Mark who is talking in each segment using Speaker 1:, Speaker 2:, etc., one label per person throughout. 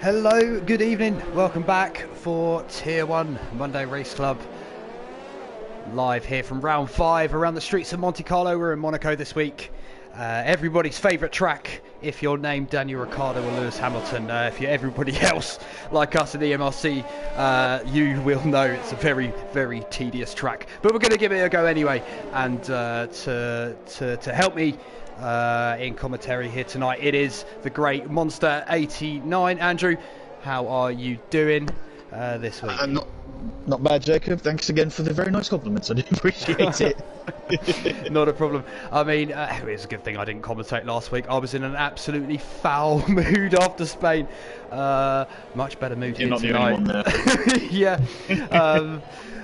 Speaker 1: Hello, good evening, welcome back for Tier 1 Monday Race Club. Live here from round 5 around the streets of Monte Carlo. We're in Monaco this week. Everybody's favourite track if you're named Daniel Ricciardo or Lewis Hamilton. If you're everybody else like us in the MRC, you will know it's a very, very tedious track. But we're going to give it a go anyway. And to help me in commentary here tonight, it is the great Monster 89. Andrew, how are you doing this week?
Speaker 2: Not bad, Jacob. Thanks again for the very nice compliments. I do appreciate it.
Speaker 1: Not a problem. I mean, it's a good thing I didn't commentate last week. I was in an absolutely foul mood after Spain. Much better mood here tonight.
Speaker 2: You're not the
Speaker 1: only one there. Yeah.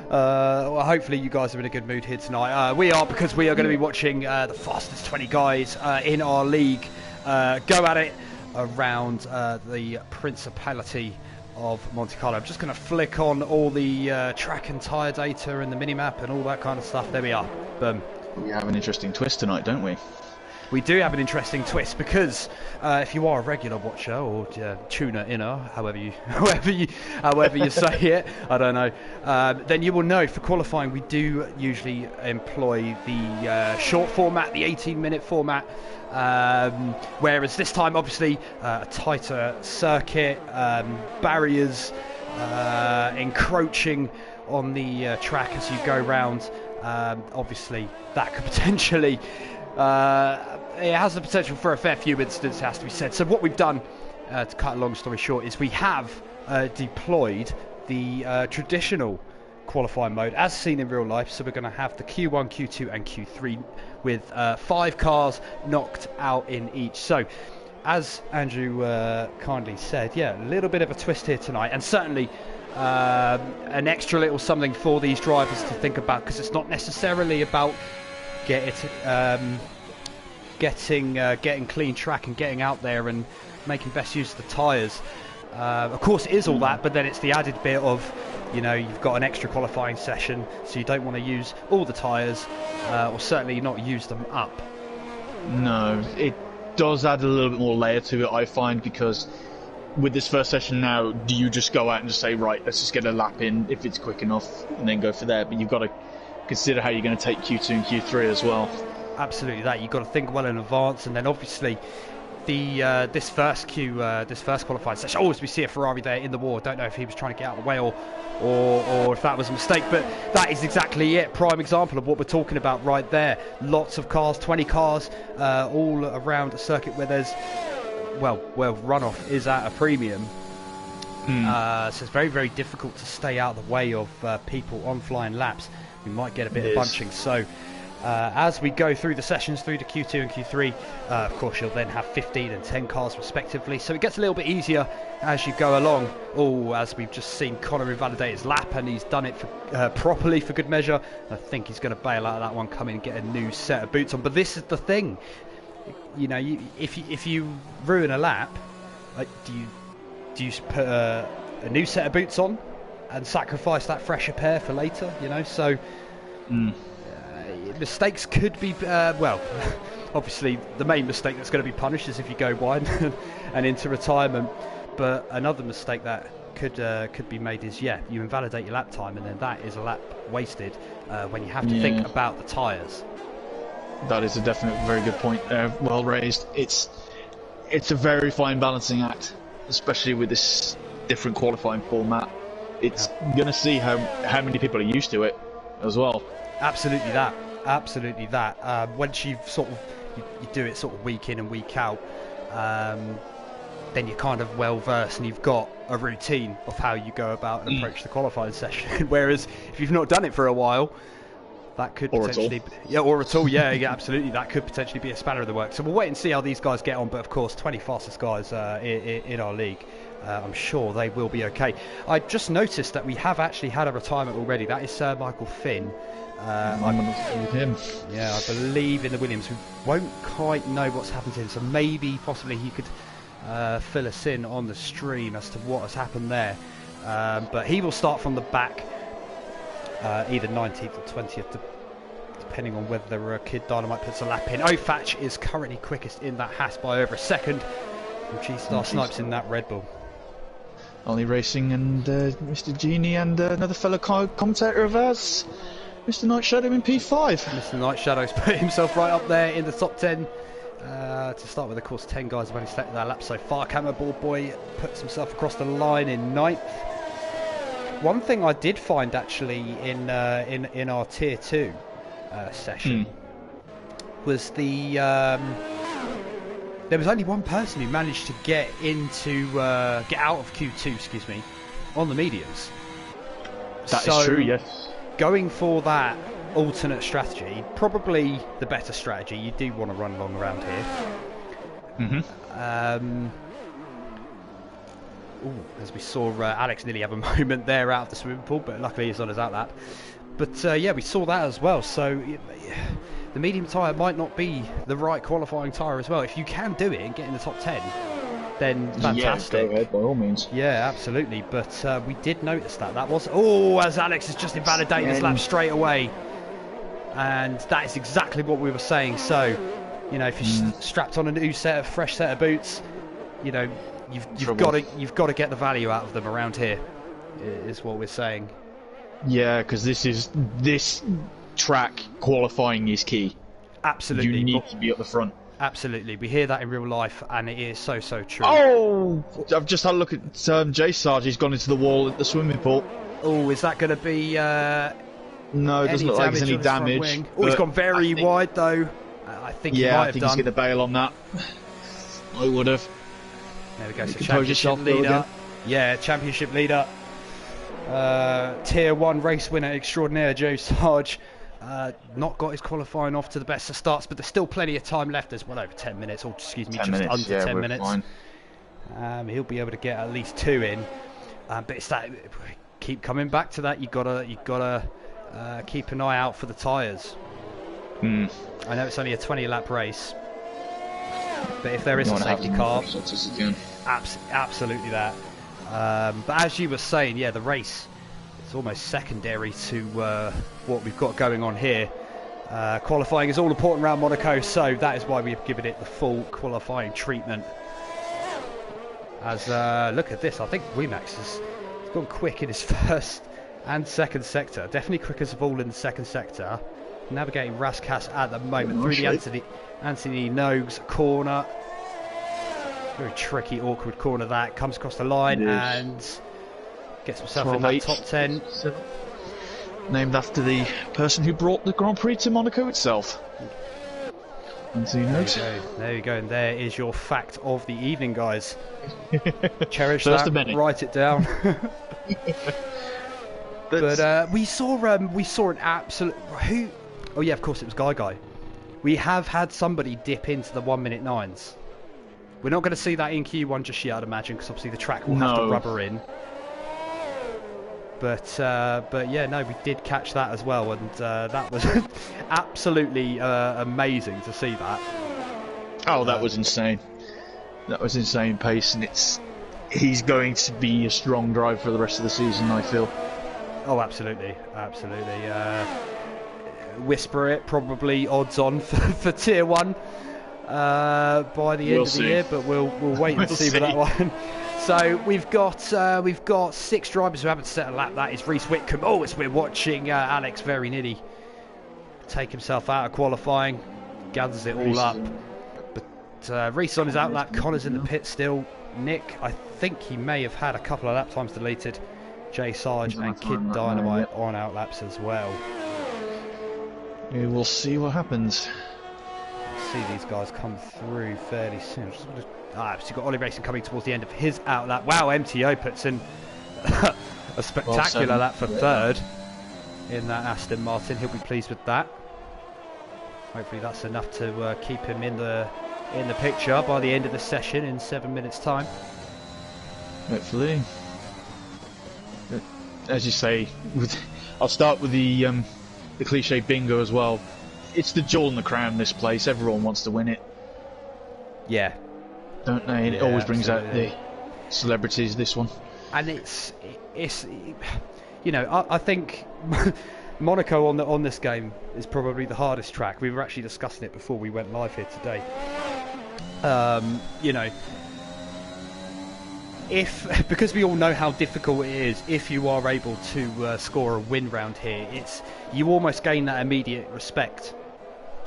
Speaker 1: Well, hopefully you guys are in a good mood here tonight. We are, because we are going to be watching the fastest 20 guys in our league go at it around the Principality of Monte Carlo. I'm just going to flick on all the track and tyre data and the minimap and all that kind of stuff. There we are. Boom.
Speaker 2: We have an interesting twist tonight, don't we?
Speaker 1: We do have an interesting twist because if you are a regular watcher or tuner inner, however you say it, I don't know, then you will know for qualifying we do usually employ the short format, the 18-minute format, whereas this time obviously a tighter circuit, barriers encroaching on the track as you go round. Obviously that could potentially it has the potential for a fair few incidents, has to be said. So what we've done, to cut a long story short, is we have deployed the traditional qualifying mode as seen in real life. So we're going to have the Q1, Q2 and Q3 with 5 cars knocked out in each. So as Andrew kindly said, yeah, a little bit of a twist here tonight, and certainly an extra little something for these drivers to think about, because it's not necessarily about getting clean track and getting out there and making best use of the tyres. Of course it is all that, but then it's the added bit of, you know, you've got an extra qualifying session, so you don't want to use all the tyres, or certainly not use them up.
Speaker 2: No, it does add a little bit more layer to it, I find, because with this first session now, do you just go out and just say, right, let's just get a lap in if it's quick enough and then go for there? But you've got to consider how you're going to take Q2 and Q3 as well.
Speaker 1: Absolutely, that you've got to think well in advance, and then obviously the this first qualifying session. Oh, as we see a Ferrari there in the wall. Don't know if he was trying to get out of the way or if that was a mistake, but that is exactly it. Prime example of what we're talking about right there. Lots of cars, 20 cars, all around a circuit where there's well, runoff is at a premium. So it's very, very difficult to stay out of the way of people on flying laps. We might get a bit of bunching. So as we go through the sessions through to Q2 and Q3, of course you'll then have 15 and 10 cars respectively, so it gets a little bit easier as you go along. As we've just seen Connor invalidate his lap, and he's done it for, properly for good measure. I think he's going to bail out of that one, come in and get a new set of boots on. But this is the thing, you know, if you ruin a lap, like, do you put a new set of boots on and sacrifice that fresher pair for later, you know? So mistakes could be well, obviously the main mistake that's going to be punished is if you go wide and into retirement. But another mistake that could be made is, yeah, you invalidate your lap time, and then that is a lap wasted when you have to think about the tyres.
Speaker 2: That is a definite very good point there, well raised. It's a very fine balancing act, especially with this different qualifying format. It's going to see how many people are used to it as well.
Speaker 1: Absolutely that. Once you've sort of you do it sort of week in and week out, then you're kind of well versed and you've got a routine of how you go about and approach the qualifying session. Whereas if you've not done it for a while, that could potentially absolutely, that could potentially be a spanner in the works. So we'll wait and see how these guys get on. But of course, 20 fastest guys in our league, I'm sure they will be okay. I just noticed that we have actually had a retirement already. That is Sir Michael Finn.
Speaker 2: With him.
Speaker 1: Yeah, I believe in the Williams. We won't quite know what's happened to him, so maybe possibly he could fill us in on the stream as to what has happened there. But he will start from the back, either 19th or 20th, depending on whether Kid Dynamite puts a lap in. Ofach is currently quickest in that Haas by over a second, and G-Star Snipes in that Red Bull.
Speaker 2: Ollie Racing and Mr. Genie and another fellow commentator of ours, Mr. Night Shadow in P5.
Speaker 1: Mr. Night Shadow's put himself right up there in the top 10. To start with, of course, 10 guys have only selected their lap so far. Camera Ball Boy puts himself across the line in 9th. One thing I did find actually in our Tier 2 session was the there was only one person who managed to get out of Q2, excuse me, on the mediums.
Speaker 2: That is true, yes.
Speaker 1: Going for that alternate strategy, probably the better strategy. You do want to run long around here. As we saw Alex nearly have a moment there out of the swimming pool, but luckily he's on his outlap. But yeah, we saw that as well. So the medium tyre might not be the right qualifying tyre as well. If you can do it and get in the top 10, then fantastic.
Speaker 2: Yeah, go ahead, by all means.
Speaker 1: Yeah, absolutely. But we did notice that was... as Alex has just invalidated his lap straight away. And that is exactly what we were saying. So, you know, if you're strapped on a new fresh set of boots, you know, you've got to get the value out of them around here, is what we're saying.
Speaker 2: Yeah, because this track qualifying is key.
Speaker 1: Absolutely,
Speaker 2: you need to be at the front.
Speaker 1: Absolutely, we hear that in real life, and it is so true.
Speaker 2: Oh, I've just had a look at Jay Sarge. He's gone into the wall at the swimming pool.
Speaker 1: Oh, is that going to be?
Speaker 2: No, it doesn't look like there's any damage.
Speaker 1: Oh, he's gone very wide though. I think he might have done.
Speaker 2: I think he's going to bail on that. I would have.
Speaker 1: There we go. So championship leader. Yeah, championship leader. Tier 1 race winner extraordinaire Joe Sarge. Not got his qualifying off to the best of starts, but there's still plenty of time left. There's well over 10 minutes, or excuse me, just under 10 minutes. He'll be able to get at least 2 in. But it's that, keep coming back to that. You gotta keep an eye out for the tyres. I know it's only a 20 lap race, but if there is a safety car, absolutely that. But as you were saying, yeah, the race, it's almost secondary to what we've got going on here. Qualifying is all important around Monaco, so that is why we've given it the full qualifying treatment. As look at this, I think Wemax has gone quick in his first and second sector. Definitely quick as a ball in the second sector. Navigating Raskas at the moment through the Anthony Nogues corner. Very tricky, awkward corner that comes across the line and gets himself in that top 10.
Speaker 2: Named after the person who brought the Grand Prix to Monaco itself.
Speaker 1: There you go, and there is your fact of the evening, guys. Cherish
Speaker 2: First
Speaker 1: that, write it down. But we saw an absolute oh yeah, of course it was Guy. We have had somebody dip into the 1 minute 9s. We're not going to see that in Q1 just yet, I'd imagine, because obviously the track will have to rubber in. But yeah, no, we did catch that as well, and that was absolutely amazing to see that.
Speaker 2: Oh, that was insane. That was insane pace, and he's going to be a strong driver for the rest of the season, I feel.
Speaker 1: Oh, absolutely. Whisper it, probably odds on for Tier 1 by the end of the year, but we'll wait and see with that one. So we've got 6 drivers who haven't set a lap. That is Reese Whitcomb. Oh, we're watching Alex very nearly take himself out of qualifying. Gathers it all up. But Reese on his outlap. Connor's in the pit still. Nick, I think he may have had a couple of lap times deleted. Jay Sarge and Kid Dynamite on outlaps as well.
Speaker 2: We will see what happens.
Speaker 1: See these guys come through fairly soon. So you've got Ollie Racing coming towards the end of his outlap. Wow, MTO puts in a spectacular lap for third in that Aston Martin. He'll be pleased with that. Hopefully that's enough to keep him in the picture by the end of the session in 7 minutes' time.
Speaker 2: Hopefully. As you say, I'll start with the cliche bingo as well. It's the jewel in the crown, this place. Everyone wants to win it.
Speaker 1: Yeah.
Speaker 2: Don't they? It always brings out the celebrities, this one.
Speaker 1: And it's you know, I think Monaco on this game is probably the hardest track. We were actually discussing it before we went live here today. You know, because we all know how difficult it is, if you are able to score a win round here, you almost gain that immediate respect,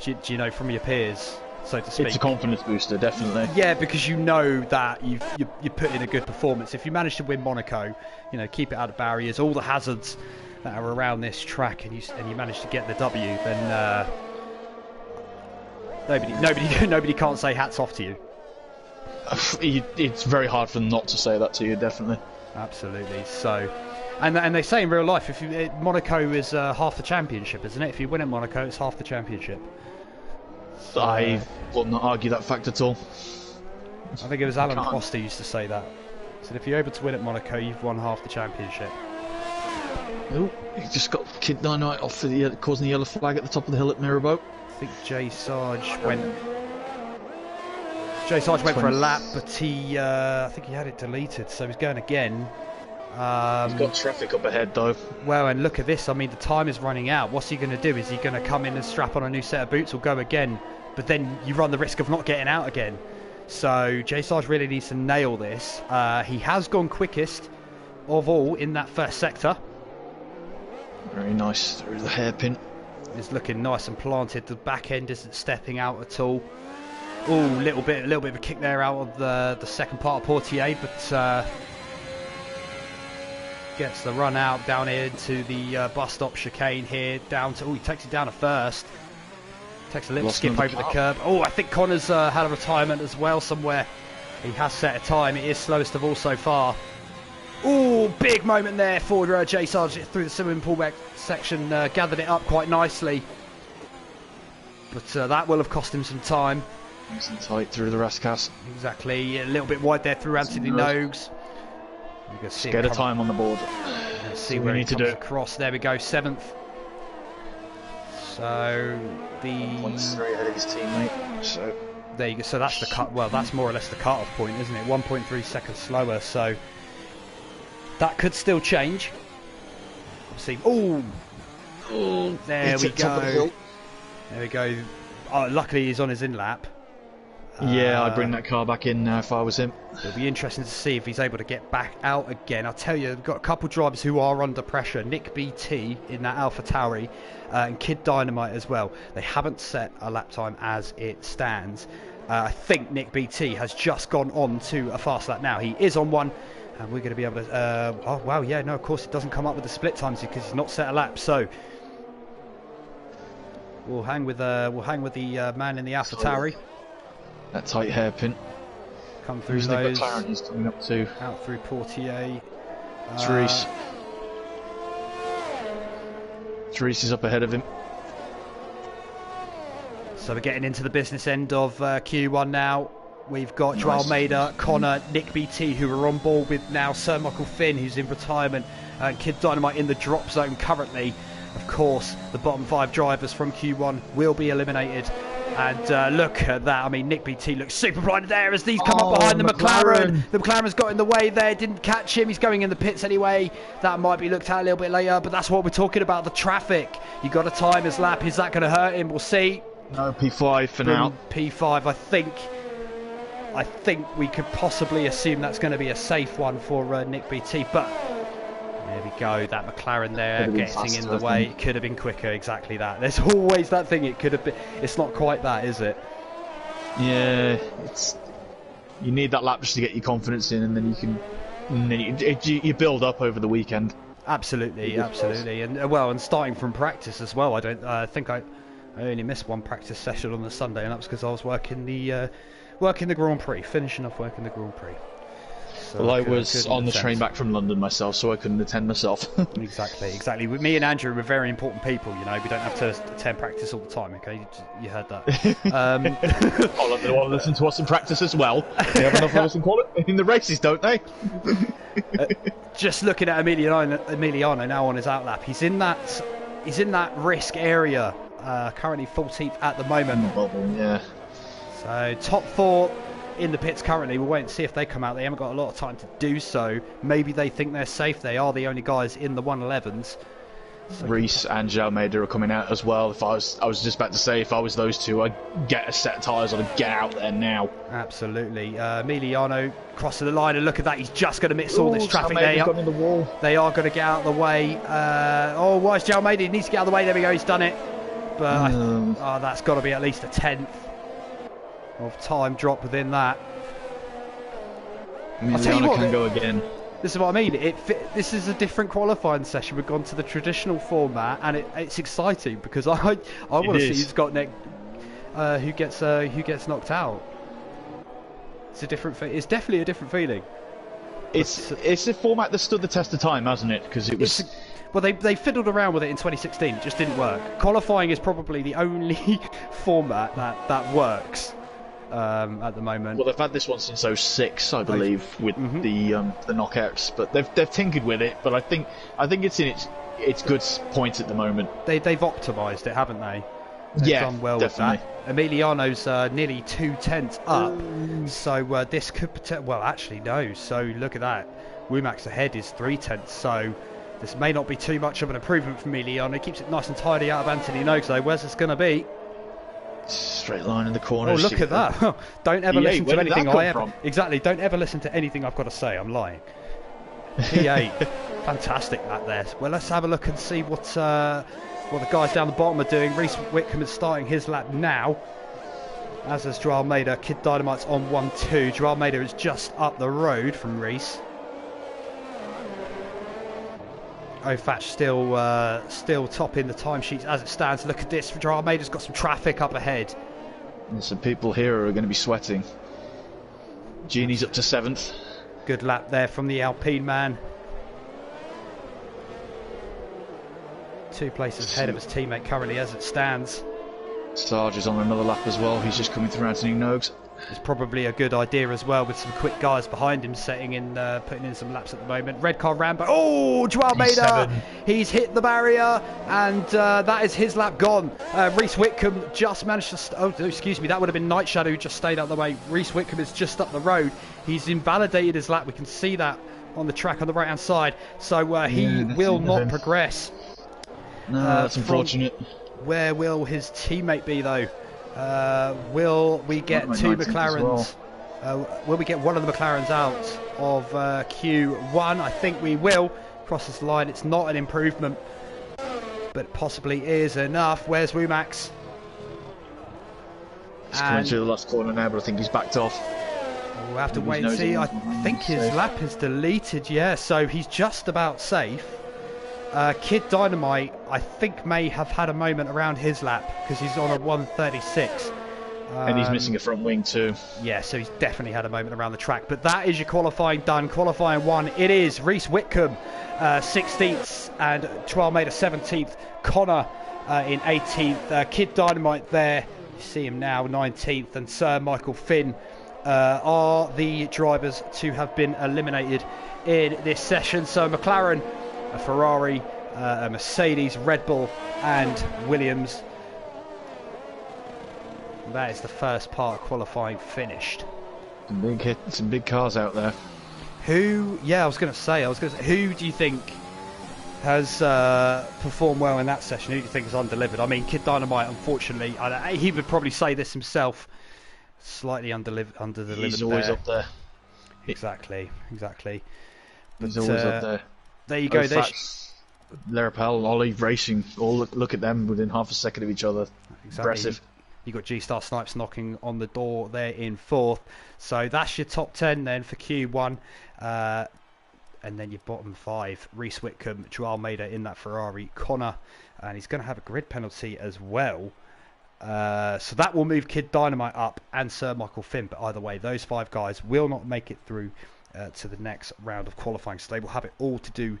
Speaker 1: do you know, from your peers, so to speak.
Speaker 2: It's a confidence booster, definitely.
Speaker 1: Yeah, because you know that you put in a good performance. If you manage to win Monaco, you know, keep it out of barriers, all the hazards that are around this track, and you manage to get the W, then nobody can't say hats off to you.
Speaker 2: It's very hard for them not to say that to you, definitely.
Speaker 1: Absolutely. So, and they say in real life, Monaco is half the championship, isn't it? If you win at Monaco, it's half the championship. So,
Speaker 2: I will not argue that fact at all.
Speaker 1: I think it was Alan Foster used to say that. So if you're able to win at Monaco, you've won half the championship.
Speaker 2: Oh, he just got Kid Dynamite off for causing the yellow flag at the top of the hill at Mirabeau.
Speaker 1: I think Jay Sarge went for a lap, but I think he had it deleted, so he's going again.
Speaker 2: He's got traffic up ahead though.
Speaker 1: Well, and look at this, I mean, the time is running out. What's he going to do? Is he going to come in and strap on a new set of boots or go again? But then you run the risk of not getting out again. So Jay Sarge really needs to nail this. He has gone quickest of all in that first sector.
Speaker 2: Very nice through the hairpin.
Speaker 1: It's looking nice and planted. The back end isn't stepping out at all. Oh, a little bit of a kick there out of the second part of Portier, but gets the run out down here into the bus stop chicane here. Down to, he takes it down to first. Takes a little skip over the curb. Oh, I think Connor's had a retirement as well somewhere. He has set a time. It is slowest of all so far. Oh, big moment there for Jay Sarge through the swimming pool back section. Gathered it up quite nicely. But that will have cost him some time.
Speaker 2: Nice and tight through the Rascasse.
Speaker 1: Exactly. A little bit wide there through Anthony Nogues.
Speaker 2: Let's get a time on the board.
Speaker 1: Let's see where he comes across. There we go, 7th. So the
Speaker 2: 1.3 ahead of his teammate. So
Speaker 1: there you go. So that's the cut. Well, that's more or less the cut-off point, isn't it? 1.3 seconds slower. So that could still change. See. Oh, there we go. There we go. Oh, luckily he's on his in-lap.
Speaker 2: Yeah, I'd bring that car back in now if I was him.
Speaker 1: It'll be interesting to see if he's able to get back out again. I'll tell you, we've got a couple of drivers who are under pressure. Nick BT in that Alpha Tauri and Kid Dynamite as well. They haven't set a lap time as it stands. I think Nick BT has just gone on to a fast lap now. He is on one, and we're going to be able to... oh, wow, yeah, no, of course it doesn't come up with the split times because he's not set a lap. So we'll hang with the man in the Alpha Tauri.
Speaker 2: That tight hairpin.
Speaker 1: Come through those.
Speaker 2: McLaren he's coming up to.
Speaker 1: Out through Portier.
Speaker 2: Therese. Therese is up ahead of him.
Speaker 1: So we're getting into the business end of Q1 now. We've got Joao Almeida, Connor, Nick BT, who are on board with now Sir Michael Finn, who's in retirement, and Kid Dynamite in the drop zone currently. Of course, the bottom 5 drivers from Q1 will be eliminated. And look at that. I mean, Nick BT looks super blinded there as these come up behind the McLaren. The McLaren's got in the way there, didn't catch him. He's going in the pits anyway. That might be looked at a little bit later, but that's what we're talking about, the traffic. You got to time his lap. Is that going to hurt him? We'll see.
Speaker 2: No, P5 for now.
Speaker 1: P5, I think we could possibly assume that's going to be a safe one for Nick BT, but there we go, that McLaren there getting in the way. It could have been quicker, exactly that. There's always that thing, it could have been. It's not quite that, is it?
Speaker 2: Yeah, you need that lap just to get your confidence in, and then you build up over the weekend.
Speaker 1: Absolutely, absolutely. And well, and starting from practice as well. I think I only missed one practice session on the Sunday, and that was because I was working the Grand Prix, finishing off working the Grand Prix. So
Speaker 2: well, I was on the train back from London myself, so I couldn't attend myself.
Speaker 1: Exactly. With me and Andrew, we're very important people, you know. We don't have to attend practice all the time, okay? You heard that.
Speaker 2: I'll let them want to listen to us in practice as well. They have enough of us in the races, don't they?
Speaker 1: Just looking at Emiliano now on his outlap. He's in that risk area, currently 14th at the moment.
Speaker 2: Yeah.
Speaker 1: So top 4 in the pits currently. We'll wait and see if they come out. They haven't got a lot of time to do so. Maybe they think they're safe. They are the only guys in the 111s.
Speaker 2: Reese and Almeida are coming out as well. I was just about to say, if I was those two, I'd get a set of tyres on and get out there now.
Speaker 1: Absolutely. Emiliano crossing the line, and look at that, he's just going to miss all this traffic there.
Speaker 2: Gone in the wall.
Speaker 1: They are going to get out of the way. Why is Almeida? He needs to get out of the way. There we go, he's done it. But that's got to be at least a 10th of time drop within that.
Speaker 2: Emiliano can go again.
Speaker 1: This is what I mean. This is a different qualifying session. We've gone to the traditional format, and it's exciting because I want to see who's got who gets knocked out. It's a different. It's definitely a different feeling.
Speaker 2: It's a format that stood the test of time, hasn't it? Because it was.
Speaker 1: Well, they fiddled around with it in 2016. It just didn't work. Qualifying is probably the only format that works. At the moment.
Speaker 2: Well, they've had this one since 2006, I believe, with the knockouts. But they've tinkered with it. But I think it's in its good point at the moment.
Speaker 1: They've optimised it, haven't they? They've done well
Speaker 2: definitely.
Speaker 1: with that. Emiliano's nearly 2/10 up, so this could well, actually no. So look at that. Womack's ahead is 3/10, so this may not be too much of an improvement for Emiliano. He keeps it nice and tidy out of Anthony Noakes, though. Where's this going to be?
Speaker 2: Straight line in the corner.
Speaker 1: Oh, look at that. Don't ever listen to anything
Speaker 2: from?
Speaker 1: Exactly, don't ever listen to anything I've got to say. I'm lying. P8. Fantastic that there. Well, let's have a look and see what the guys down the bottom are doing. Reese Whitcomb is starting his lap now, as is Joao Almeida. Kid Dynamite's on 1-2. Joao Almeida is just up the road from Reese. Ofach still topping the timesheets as it stands. Look at this. Joao Almeida's got some traffic up ahead.
Speaker 2: And some people here are going to be sweating. Genie's up to 7th.
Speaker 1: Good lap there from the Alpine man. 2 places ahead of his teammate currently as it stands.
Speaker 2: Sarge is on another lap as well. He's just coming through Anthony Noakes.
Speaker 1: It's probably a good idea as well, with some quick guys behind him putting in some laps at the moment. Red car Rambo. Oh, Joao Almeida! He's hit the barrier, and that is his lap gone. Reese Whitcomb just managed to. Oh, excuse me, that would have been Night Shadow who just stayed out of the way. Reese Whitcomb is just up the road. He's invalidated his lap. We can see that on the track on the right hand side. So he will not progress.
Speaker 2: No, that's unfortunate.
Speaker 1: Where will his teammate be though? Will we get 2 McLarens? Will we get one of the McLarens out of Q1? I think we will. Crosses the line. It's not an improvement, but possibly is enough. Where's Womack's?
Speaker 2: He's coming through the last corner now, but I think he's backed off.
Speaker 1: We'll have to wait and see. I think his lap is deleted. Yeah, so he's just about safe. Kid Dynamite, I think, may have had a moment around his lap because he's on a 1:36.
Speaker 2: And he's missing a front wing too.
Speaker 1: Yeah, so he's definitely had a moment around the track. But that is your qualifying done. Qualifying 1, it is. Reese Whitcomb, 16th, and Joao Almeida 17th. Connor in 18th. Kid Dynamite there, you see him now, 19th. And Sir Michael Finn are the drivers to have been eliminated in this session. So McLaren, a Ferrari, a Mercedes, Red Bull and Williams. That is the first part of qualifying finished.
Speaker 2: Some big cars out there.
Speaker 1: Who do you think has performed well in that session? Who do you think has undelivered? I mean, Kid Dynamite, unfortunately, he would probably say this himself, slightly underdelivered.
Speaker 2: He's always up there.
Speaker 1: Exactly. But,
Speaker 2: he's always up there.
Speaker 1: There you go.
Speaker 2: Lerapel, Olive Racing, all look at them within half a second of each other. Exactly. Impressive.
Speaker 1: You got G-Star Snipes knocking on the door there in 4th. So that's your top 10 then for Q1. And then your bottom 5, Reese Whitcomb, Joao Almeida in that Ferrari, Connor, and he's going to have a grid penalty as well. So that will move Kid Dynamite up and Sir Michael Finn. But either way, those 5 guys will not make it through to the next round of qualifying, so they will have it all to do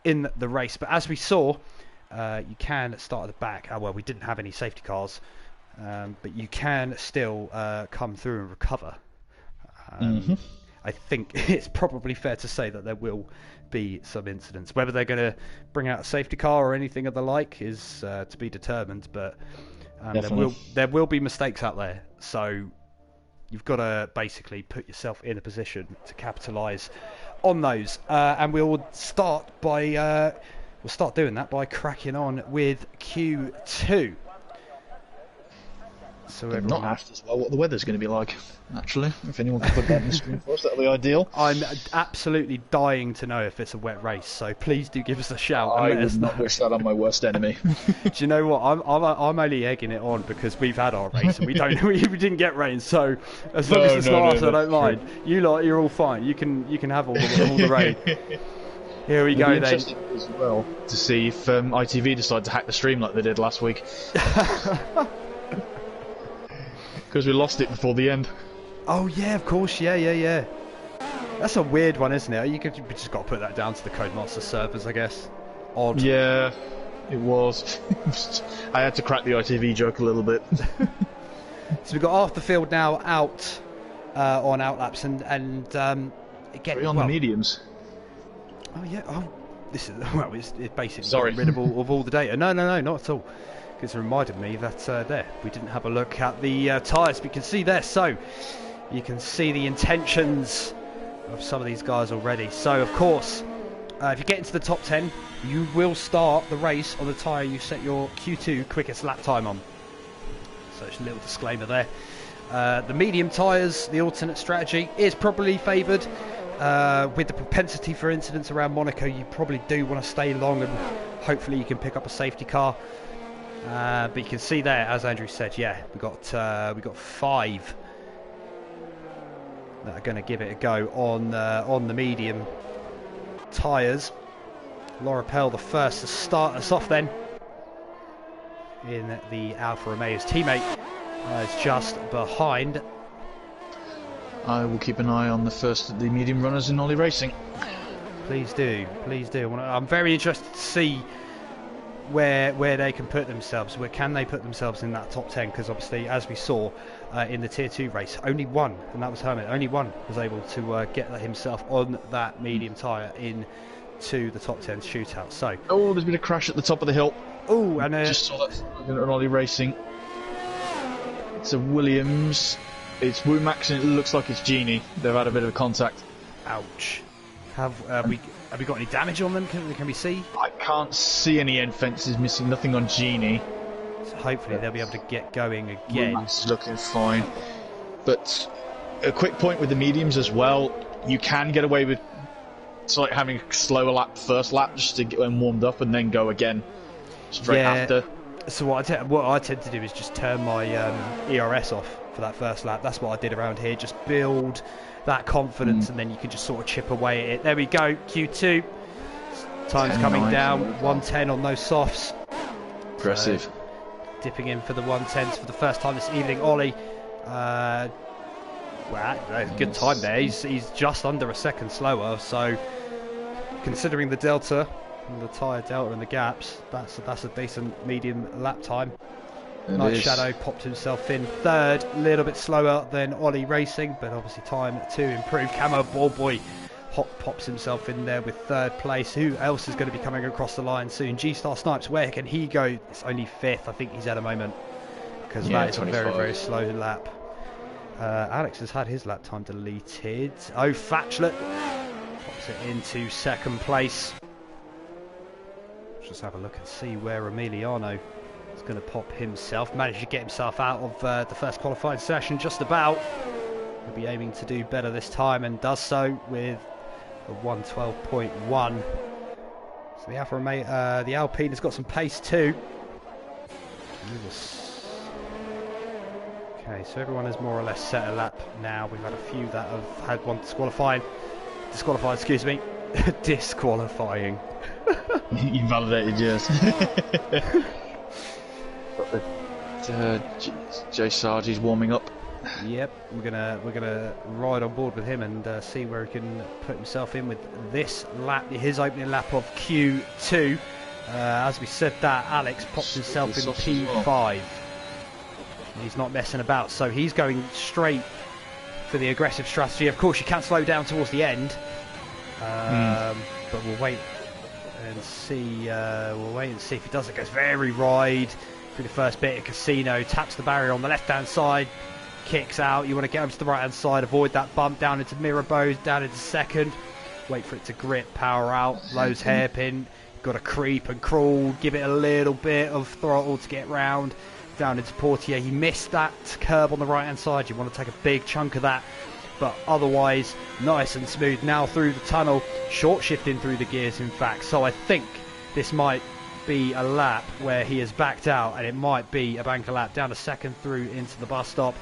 Speaker 1: in the race. But as we saw, you can start at the back. Well, we didn't have any safety cars, but you can still come through and recover. I think it's probably fair to say that there will be some incidents. Whether they're going to bring out a safety car or anything of the like is to be determined, but there will be mistakes out there, so you've got to basically put yourself in a position to capitalise on those. And we'll start by we'll start doing that by cracking on with Q2. So
Speaker 2: I've not asked as well what the weather's going to be like, actually. If anyone can put that in the screen for us, that'll be ideal.
Speaker 1: I'm absolutely dying to know if it's a wet race, so please do give us a shout.
Speaker 2: I would not wish that on my worst enemy.
Speaker 1: Do you know what? I'm only egging it on because we've had our race and we didn't get rain. So as long as it's not us, I don't mind. You lot, you're all fine. You can have all the rain. Here we go then.
Speaker 2: As well to see if ITV decide to hack the stream like they did last week. Because we lost it before the end.
Speaker 1: Oh yeah, of course, yeah. That's a weird one, isn't it? You just got to put that down to the Codemaster servers, I guess. Odd.
Speaker 2: Yeah, it was. I had to crack the ITV joke a little bit.
Speaker 1: So we've got half the field now out on outlaps, and again
Speaker 2: on the mediums.
Speaker 1: Oh yeah. Oh, this is it's basically
Speaker 2: Sorry.
Speaker 1: getting rid of all the data. No, not at all. It's reminded me that there we didn't have a look at the tyres. We can see there, so you can see the intentions of some of these guys already. So of course, if you get into the top 10, you will start the race on the tyre you set your Q2 quickest lap time on. So it's a little disclaimer there. The medium tyres, the alternate strategy, is probably favoured. With the propensity for incidents around Monaco, you probably do want to stay long, and hopefully you can pick up a safety car. But you can see there, as Andrew said, yeah, we got 5 that are going to give it a go on the medium tyres. Laura Pell, the first to start us off then in the Alfa Romeo's teammate, is just behind.
Speaker 2: I will keep an eye on the first of the medium runners in Ollie Racing.
Speaker 1: Please do. I'm very interested to see where they can put themselves. Where can they put themselves in that top 10? Because obviously, as we saw in the Tier 2 race, only one, and that was Hermit, only one was able to get himself on that medium tyre into the top 10 shootout. So,
Speaker 2: oh, there's been a crash at the top of the hill.
Speaker 1: Oh, and
Speaker 2: just saw that in Ollie Racing. It's a Williams. It's Womax and it looks like it's Genie. They've had a bit of a contact.
Speaker 1: Ouch. Have we got any damage on them? Can we see?
Speaker 2: I can't see any end fences missing. Nothing on Genie.
Speaker 1: So hopefully they'll be able to get going again.
Speaker 2: Womax is looking fine. But a quick point with the mediums as well. You can get away with like having a slower lap, first lap, just to get them warmed up and then go again straight after.
Speaker 1: So what I tend to do is just turn my ERS off for that first lap. That's what I did around here. Just build that confidence, and then you can just sort of chip away at it. There we go. Q2. Time's coming down. 110 on those softs.
Speaker 2: Aggressive.
Speaker 1: So, dipping in for the 110s for the first time this evening. Ollie. Well, good time there. He's just under a second slower. So considering the delta. The tyre delta and the gaps, that's a decent medium lap time. Night Shadow popped himself in third, a little bit slower than Ollie Racing, but obviously time to improve. Camo Ballboy pops himself in there with third place. Who else is going to be coming across the line soon? G-Star Snipes, where can he go? It's only fifth, I think he's at a moment, because that is 25. A very, very slow lap. Alex has had his lap time deleted. Oh, Fatchlet pops it into second place. Just have a look and see where Emiliano is going to pop himself. Managed to get himself out of the first qualifying session just about. He'll be aiming to do better this time and does so with a 112.1. So the Alfa Romeo, the Alpine has got some pace too. Okay, so everyone has more or less set a lap now. We've had a few that have had one disqualifying, excuse me, disqualifying.
Speaker 2: Invalidated, yes. Jay Sardi's warming up.
Speaker 1: Yep, we're gonna ride on board with him and see where he can put himself in with this lap, his opening lap of Q2. As we said that, Alex popped himself in P5. He's not messing about, so he's going straight for the aggressive strategy. Of course, you can slow down towards the end, but we'll wait and see. We'll wait and see if he does it. Goes very wide through the first bit of Casino, taps the barrier on the left-hand side, kicks out. You want to get over to the right-hand side, avoid that bump down into Mirabeau, down into second. Wait for it to grip, power out, Lowe's hairpin. Got to creep and crawl, give it a little bit of throttle to get round. Down into Portier. He missed that curb on the right hand side. You want to take a big chunk of that, but otherwise nice and smooth now through the tunnel, short shifting through the gears in fact. So I think this might be a lap where he has backed out, and it might be a banker lap. Down a second through into the bus stop.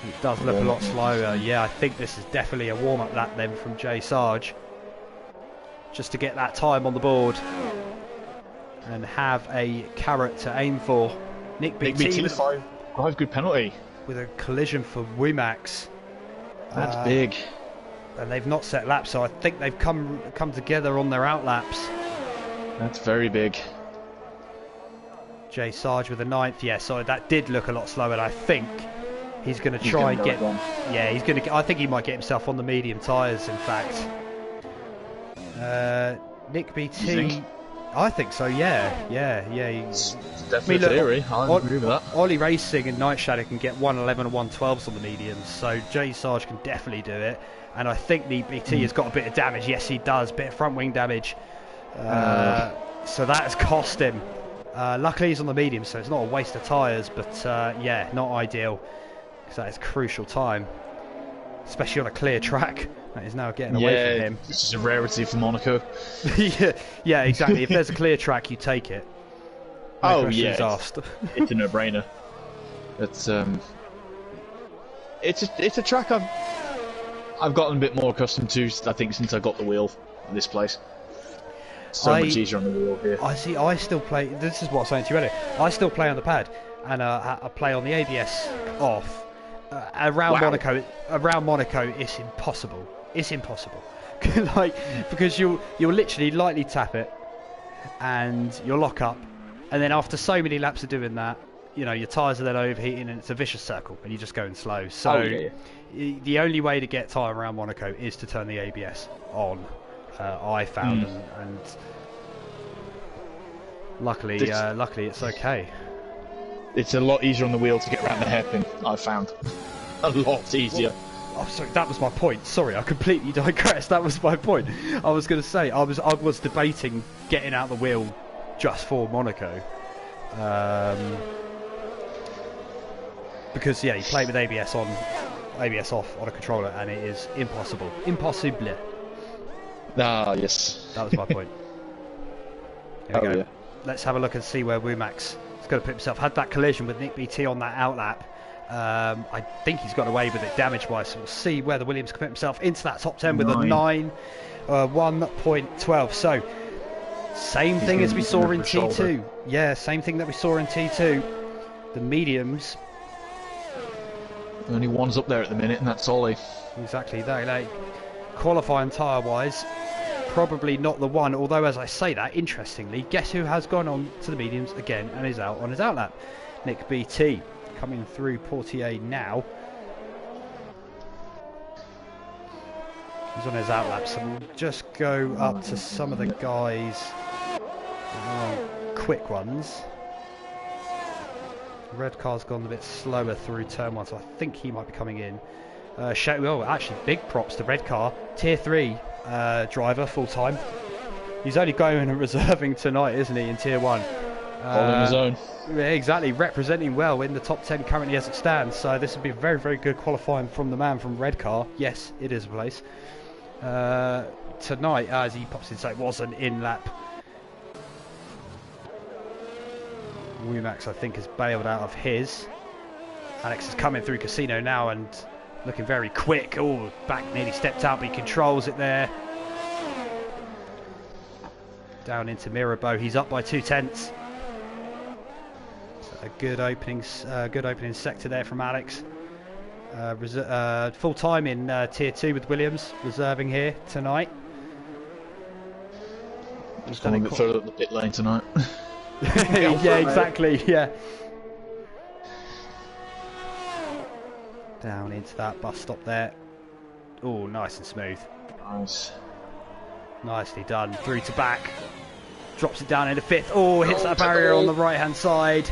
Speaker 1: It does look a lot slower. Yeah, I think this is definitely a warm-up lap then from Jay Sarge, just to get that time on the board and have a carrot to aim for. Nick BT
Speaker 2: with a 5 good penalty.
Speaker 1: With a collision for Womax.
Speaker 2: That's big.
Speaker 1: And they've not set laps, so I think they've come together on their out laps.
Speaker 2: That's very big.
Speaker 1: Jay Sarge with a 9th. Yeah, so that did look a lot slower. And I think he's going to try and get. Yeah, he's going to. I think he might get himself on the medium tyres. In fact, Nick BT. I think so. Yeah.
Speaker 2: It's definitely theory. I agree with that.
Speaker 1: Ollie Racing and Night Shadow can get 111 and 112s on the mediums, so Jay Sarge can definitely do it. And I think Nick BT has got a bit of damage. Yes, he does. Bit of front wing damage. So that has cost him. Luckily he's on the medium, so it's not a waste of tyres, but yeah, not ideal, because that is crucial time, especially on a clear track. That is now getting away from him.
Speaker 2: This is a rarity for Monaco.
Speaker 1: yeah, exactly. If there's a clear track, you take it. No questions asked.
Speaker 2: It's a no-brainer. It's a track I've gotten a bit more accustomed to, I think, since I got the wheel in this place. So much easier on the wheel here.
Speaker 1: I still play. This is what I was saying to you earlier. I still play on the pad, and I play on the ABS off. Around Monaco, it's impossible. It's impossible. Like, because you'll literally lightly tap it, and you'll lock up, and then after so many laps of doing that, you know, your tyres are then overheating, and it's a vicious circle, and you're just going slow. So the only way to get time around Monaco is to turn the ABS on. I found, and luckily it's okay.
Speaker 2: It's a lot easier on the wheel to get around the hairpin. I've found a lot easier.
Speaker 1: Oh, sorry, that was my point. Sorry, I completely digressed. That was my point. I was going to say I was debating getting out the wheel just for Monaco, because you play with ABS off on a controller, and it is impossible. Impossible.
Speaker 2: Ah, yes.
Speaker 1: That was my point. Here we go. Yeah. Let's have a look and see where Womax is going to put himself. Had that collision with Nick BT on that outlap. I think he's got away with it damage-wise, so we'll see whether Williams can put himself into that top 10 with a 1.12. So, same thing as we saw in T2. Shoulder. Yeah, same thing that we saw in T2. The mediums.
Speaker 2: Only one's up there at the minute, and that's Ollie.
Speaker 1: Exactly. They qualifying tyre-wise, probably not the one. Although, as I say that, interestingly, guess who has gone on to the mediums again and is out on his outlap? Nick BT. Coming through Portier now. He's on his outlap, so we'll just go up to some of the guys, quick ones. Red car's gone a bit slower through turn 1, so I think he might be coming in. Actually, big props to Red car, tier 3 driver, full time. He's only going and reserving tonight, isn't he, in tier 1?
Speaker 2: Holding his own.
Speaker 1: Yeah, exactly, representing well in the top 10 currently as it stands, so this would be very, very good qualifying from the man from Red car. Yes, it is a place. Tonight, as he pops in, so it was an in-lap. Womax, I think, has bailed out of his. Alex is coming through Casino now and looking very quick. Oh, back nearly stepped out, but he controls it there. Down into Mirabeau, he's up by 2/10. A good opening sector there from Alex. Full time in tier 2 with Williams, reserving here tonight.
Speaker 2: Just going a bit further up the pit lane tonight.
Speaker 1: Yeah, exactly. Yeah. Down into that bus stop there. Oh, nice and smooth.
Speaker 2: Nice.
Speaker 1: Nicely done. Through to back. Drops it down into 5th. Oh, hits that barrier on the right hand side.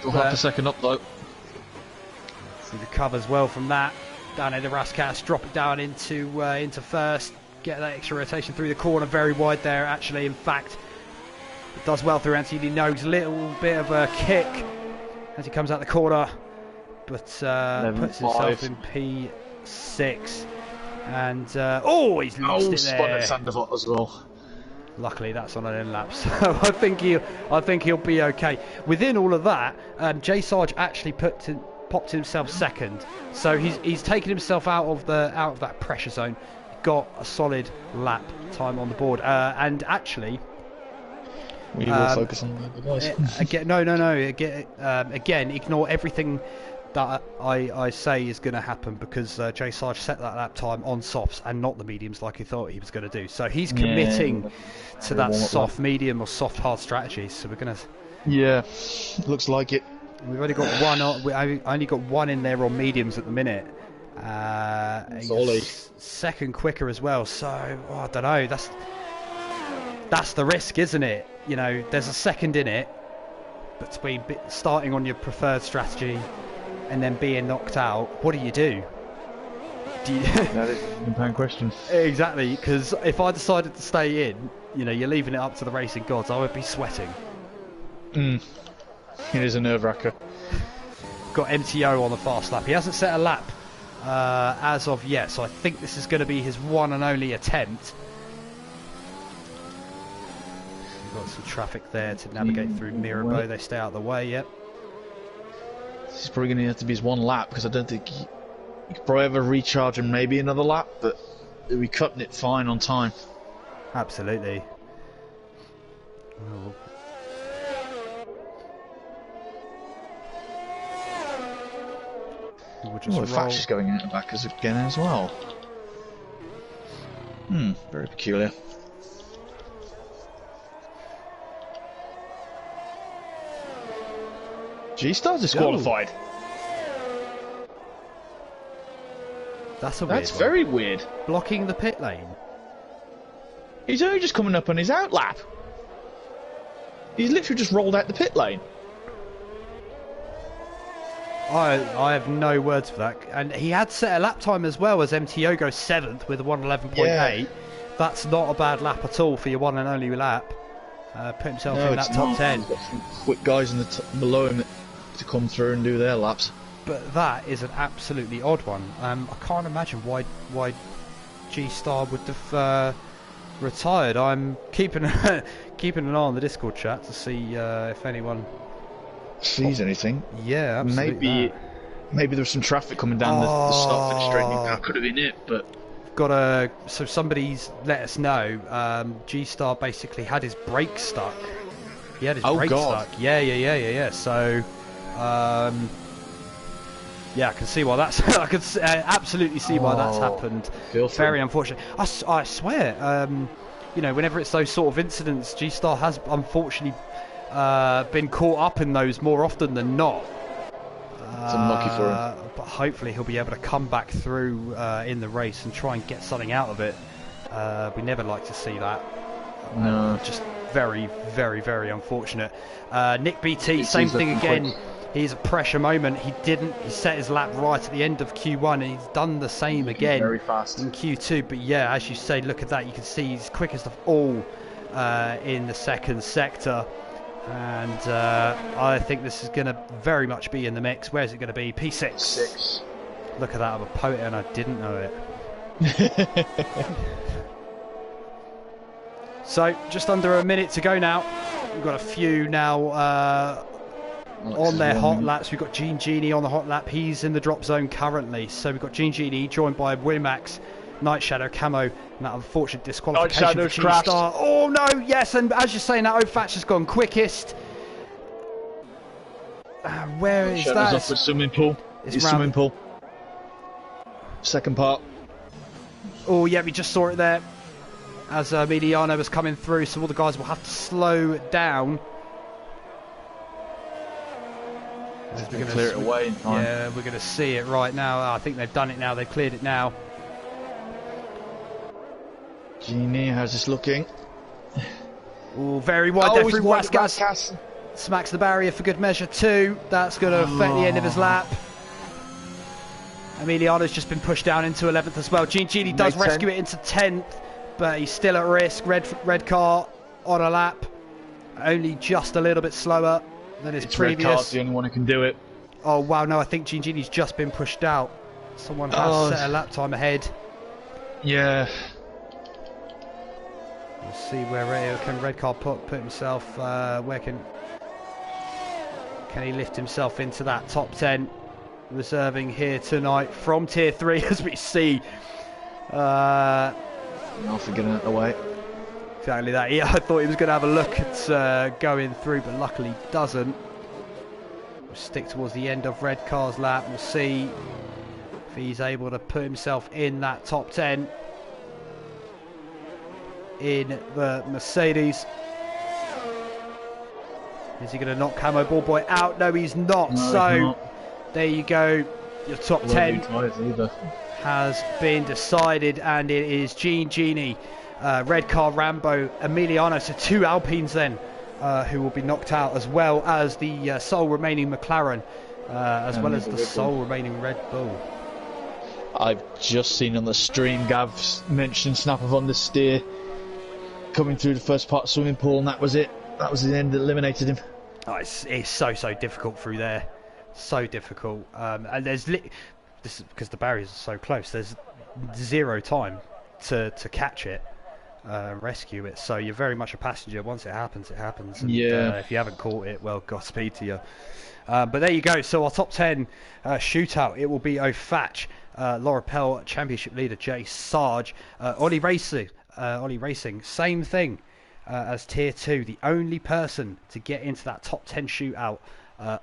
Speaker 2: Still half a second up though.
Speaker 1: He recovers well from that. Down into Raskas, drop it down into 1st. get that extra rotation through the corner, very wide there actually. In fact, it does well through Anthony Nogues, a little bit of a kick as he comes out the corner, but puts himself in P6. And he's lost it there.
Speaker 2: Sandervot as well.
Speaker 1: Luckily, that's on an end lap, so I think he'll be okay. Within all of that, Jay Sarge actually popped himself second, so he's taken himself out of that pressure zone. Got a solid lap time on the board, and actually,
Speaker 2: we will focus on the device.
Speaker 1: Again, again, ignore everything that I say is going to happen, because Jay Sarge set that lap time on softs and not the mediums like he thought he was going to do. So he's committing to that soft medium or soft hard strategy. So we're going to.
Speaker 2: Yeah, looks like it.
Speaker 1: We've only got one. We only got one in there on mediums at the minute. Second quicker as well. So I don't know. That's the risk, isn't it? You know, there's a second in it between starting on your preferred strategy and then being knocked out. What do you do?
Speaker 2: That is a £1 question.
Speaker 1: Exactly, because if I decided to stay in, you know, you're leaving it up to the racing gods, I would be sweating.
Speaker 2: It is a nerve-wracker.
Speaker 1: Got MTO on the fast lap. He hasn't set a lap as of yet, so I think this is going to be his one and only attempt. We've got some traffic there to navigate through Mirabeau. They stay out of the way, yep.
Speaker 2: This is probably going to have to be his one lap, because I don't think he could probably ever recharge and maybe another lap, but he'll be cutting it fine on time.
Speaker 1: Absolutely. Well, we'll just
Speaker 2: the Thatch is going out the back again as well. Very peculiar. G-Star disqualified.
Speaker 1: That's a weird
Speaker 2: That's very weird.
Speaker 1: Blocking the pit lane.
Speaker 2: He's only just coming up on his out lap. He's literally just rolled out the pit lane.
Speaker 1: I have no words for that. And he had set a lap time as well, as MTO goes 7th with a 1:11.8. Yeah. That's not a bad lap at all for your one and only lap. Put himself in that top 10.
Speaker 2: He's got some quick guys in the below him to come through and do their laps.
Speaker 1: But that is an absolutely odd one. I can't imagine why G-Star would have retired. I'm keeping an eye on the Discord chat to see if anyone
Speaker 2: sees anything.
Speaker 1: Yeah, absolutely.
Speaker 2: Maybe there was some traffic coming down the start-finish straight. That could have been it, but.
Speaker 1: So somebody's let us know. G-Star basically had his brake stuck. He had his brake stuck. Yeah. So, yeah, I can see why that's. I can absolutely see why that's happened. Very unfortunate. I swear, you know, whenever it's those sort of incidents, G-Star has unfortunately been caught up in those more often than not.
Speaker 2: It's unlucky for him.
Speaker 1: But hopefully he'll be able to come back through in the race and try and get something out of it. We never like to see that.
Speaker 2: No.
Speaker 1: Just very, very, very unfortunate. Nick BT, same thing again. He's a pressure moment. He set his lap right at the end of Q1, and he's done the same again
Speaker 2: very fast
Speaker 1: in Q2. But yeah, as you say, look at that. You can see he's quickest of all in the second sector. And I think this is going to very much be in the mix. Where's it going to be? P6.
Speaker 2: 6.
Speaker 1: Look at that, I'm a poet and I didn't know it. So, just under a minute to go now. We've got a few now on their hot laps. We've got Gene Genie on the hot lap. He's in the drop zone currently. So we've got Gene Genie joined by Wilmax, Night Shadow, Camo, and that unfortunate disqualification for G-Star. Oh no, yes, and as you're saying, that O'Fatch has gone quickest. Where is that?
Speaker 2: Up with swimming pool. It's swimming pool. Second part.
Speaker 1: Oh yeah, we just saw it there as Emiliano was coming through, so all the guys will have to slow down.
Speaker 2: We're going to clear it away in time.
Speaker 1: Yeah, we're going to see it right now. I think they've done it now. They've cleared it now.
Speaker 2: Genie, how's this looking?
Speaker 1: Oh, very wide there through Raskas. Smacks the barrier for good measure too. That's going to affect the end of his lap. Emiliano's just been pushed down into 11th as well. Genie does rescue it into 10th. but he's still at risk. Red car on a lap, only just a little bit slower than his previous.
Speaker 2: Red car's the only one who can do it.
Speaker 1: Oh wow, no, I think Gingini's just been pushed out. Someone has set a lap time ahead.
Speaker 2: Yeah.
Speaker 1: We'll see where can Red car put himself. Where can he lift himself into that top 10? Reserving here tonight from Tier 3 as we see.
Speaker 2: Not for getting out of the way.
Speaker 1: Exactly that. Yeah, I thought he was going to have a look at going through, but luckily doesn't. We'll stick towards the end of Red car's lap. We'll see if he's able to put himself in that top 10 in the Mercedes. Is he going to knock Camo Ballboy out? No, he's not.
Speaker 2: No,
Speaker 1: so
Speaker 2: he's not.
Speaker 1: There you go. Your top 10 has been decided, and it is Gini, Red car Rambo, Emiliano. So 2 Alpines then who will be knocked out, as well as the sole remaining McLaren, as well as the sole remaining Red Bull.
Speaker 2: I've just seen on the stream Gav's mentioned Snapper on the steer coming through the first part of the swimming pool, and that was it. That was the end that eliminated him.
Speaker 1: Oh, it's so difficult through there. So difficult. And there's this is because the barriers are so close. There's zero time to catch it, rescue it. So you're very much a passenger. Once it happens, it happens. And,
Speaker 2: yeah.
Speaker 1: If you haven't caught it, well, Godspeed to you. But there you go. So our top 10 shootout. It will be O'Fatch, Laura Pell, Championship leader Jay Sarge, Ollie Racing. Same thing as Tier 2. The only person to get into that top 10 shootout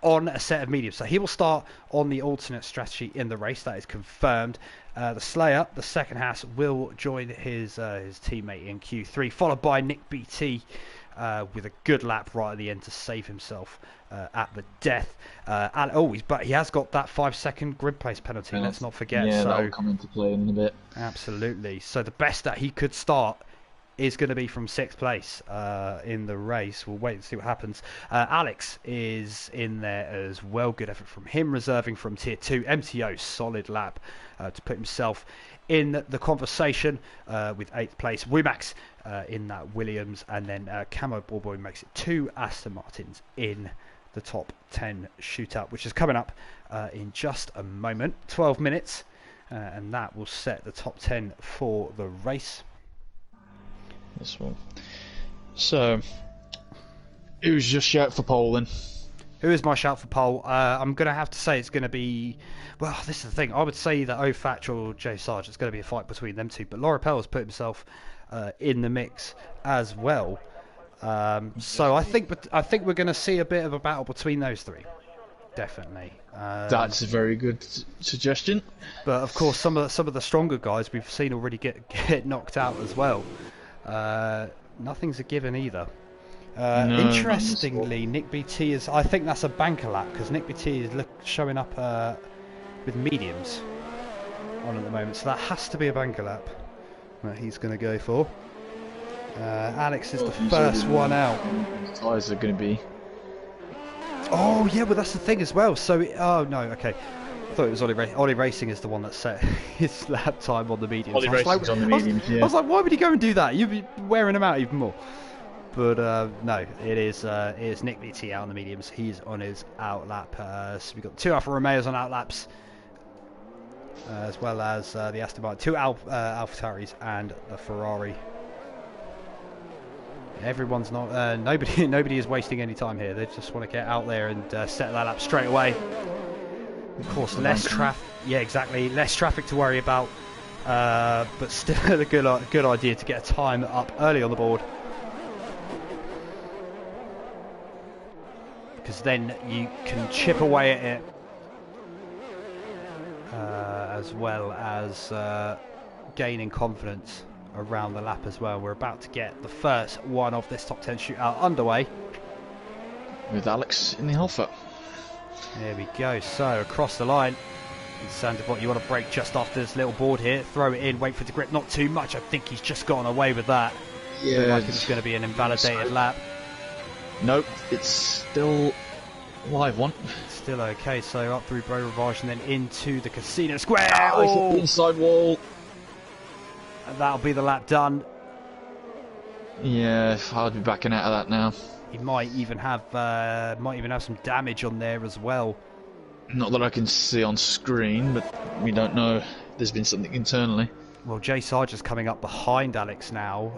Speaker 1: on a set of mediums. So he will start on the alternate strategy in the race. That is confirmed. The Slayer, the second Haas, will join his teammate in Q3, followed by Nick BT with a good lap right at the end to save himself at the death. But he has got that 5-second grid place penalty. Let's not forget.
Speaker 2: Yeah,
Speaker 1: so
Speaker 2: that'll come into play in a bit.
Speaker 1: Absolutely. So the best that he could start is going to be from 6th place in the race. We'll wait and see what happens. Alex is in there as well. Good effort from him, reserving from Tier 2. MTO, solid lap to put himself in the conversation with 8th place. Wimax in that Williams, and then Camo Ballboy makes it 2 Aston Martins in the top 10 shootout, which is coming up in just a moment. 12 minutes, and that will set the top 10 for the race.
Speaker 2: This one. So, who's your shout for pole then?
Speaker 1: Who is my shout for pole? I'm going to have to say it's going to be... Well, this is the thing. I would say that O'Fatch or Jay Sarge. It's going to be a fight between them two. But Laura Pell has put himself in the mix as well. So I think we're going to see a bit of a battle between those three. Definitely.
Speaker 2: That's a very good suggestion.
Speaker 1: But of course, some of the stronger guys we've seen already get knocked out as well. Nothing's a given either.
Speaker 2: No,
Speaker 1: interestingly, Nick BT is... I think that's a banker lap, because Nick BT is showing up with mediums on at the moment, so that has to be a banker lap that he's going to go for. Alex is the first one out.
Speaker 2: Tyres are going to be...
Speaker 1: Oh yeah, but that's the thing as well. So oh no, okay. I thought it was Ollie Racing is the one that set his lap time on the mediums.
Speaker 2: Ollie Racing's on the mediums, yeah.
Speaker 1: I was like, why would he go and do that? You'd be wearing him out even more. But no, it is Nick BT out on the mediums. He's on his out lap. So we've got 2 Alfa Romeos on out laps, as well as the Aston Martin, 2 AlphaTauris and the Ferrari. Everyone's not. Nobody is wasting any time here. They just want to get out there and set that lap straight away. Of course, less traffic. Yeah, exactly. Less traffic to worry about, but still a good idea to get a time up early on the board, because then you can chip away at it, as well as gaining confidence around the lap as well. We're about to get the first one of this top 10 shootout underway
Speaker 2: with Alex in the Alpha.
Speaker 1: There we go. So across the line, Sandebot, you want to brake just after this little board here, throw it in, wait for it to grip, not too much. I think he's just gotten away with that.
Speaker 2: Yeah,
Speaker 1: like it's going to be an invalidated lap.
Speaker 2: Nope, it's still a live one.
Speaker 1: Still okay. So up through Bro Rivage and then into the Casino Square.
Speaker 2: Oh, he's hit the inside wall.
Speaker 1: And that'll be the lap done.
Speaker 2: Yeah, I'd be backing out of that now.
Speaker 1: He might even have some damage on there as well.
Speaker 2: Not that I can see on screen, but we don't know. There's been something internally.
Speaker 1: Well, Jay Sargent's coming up behind Alex now,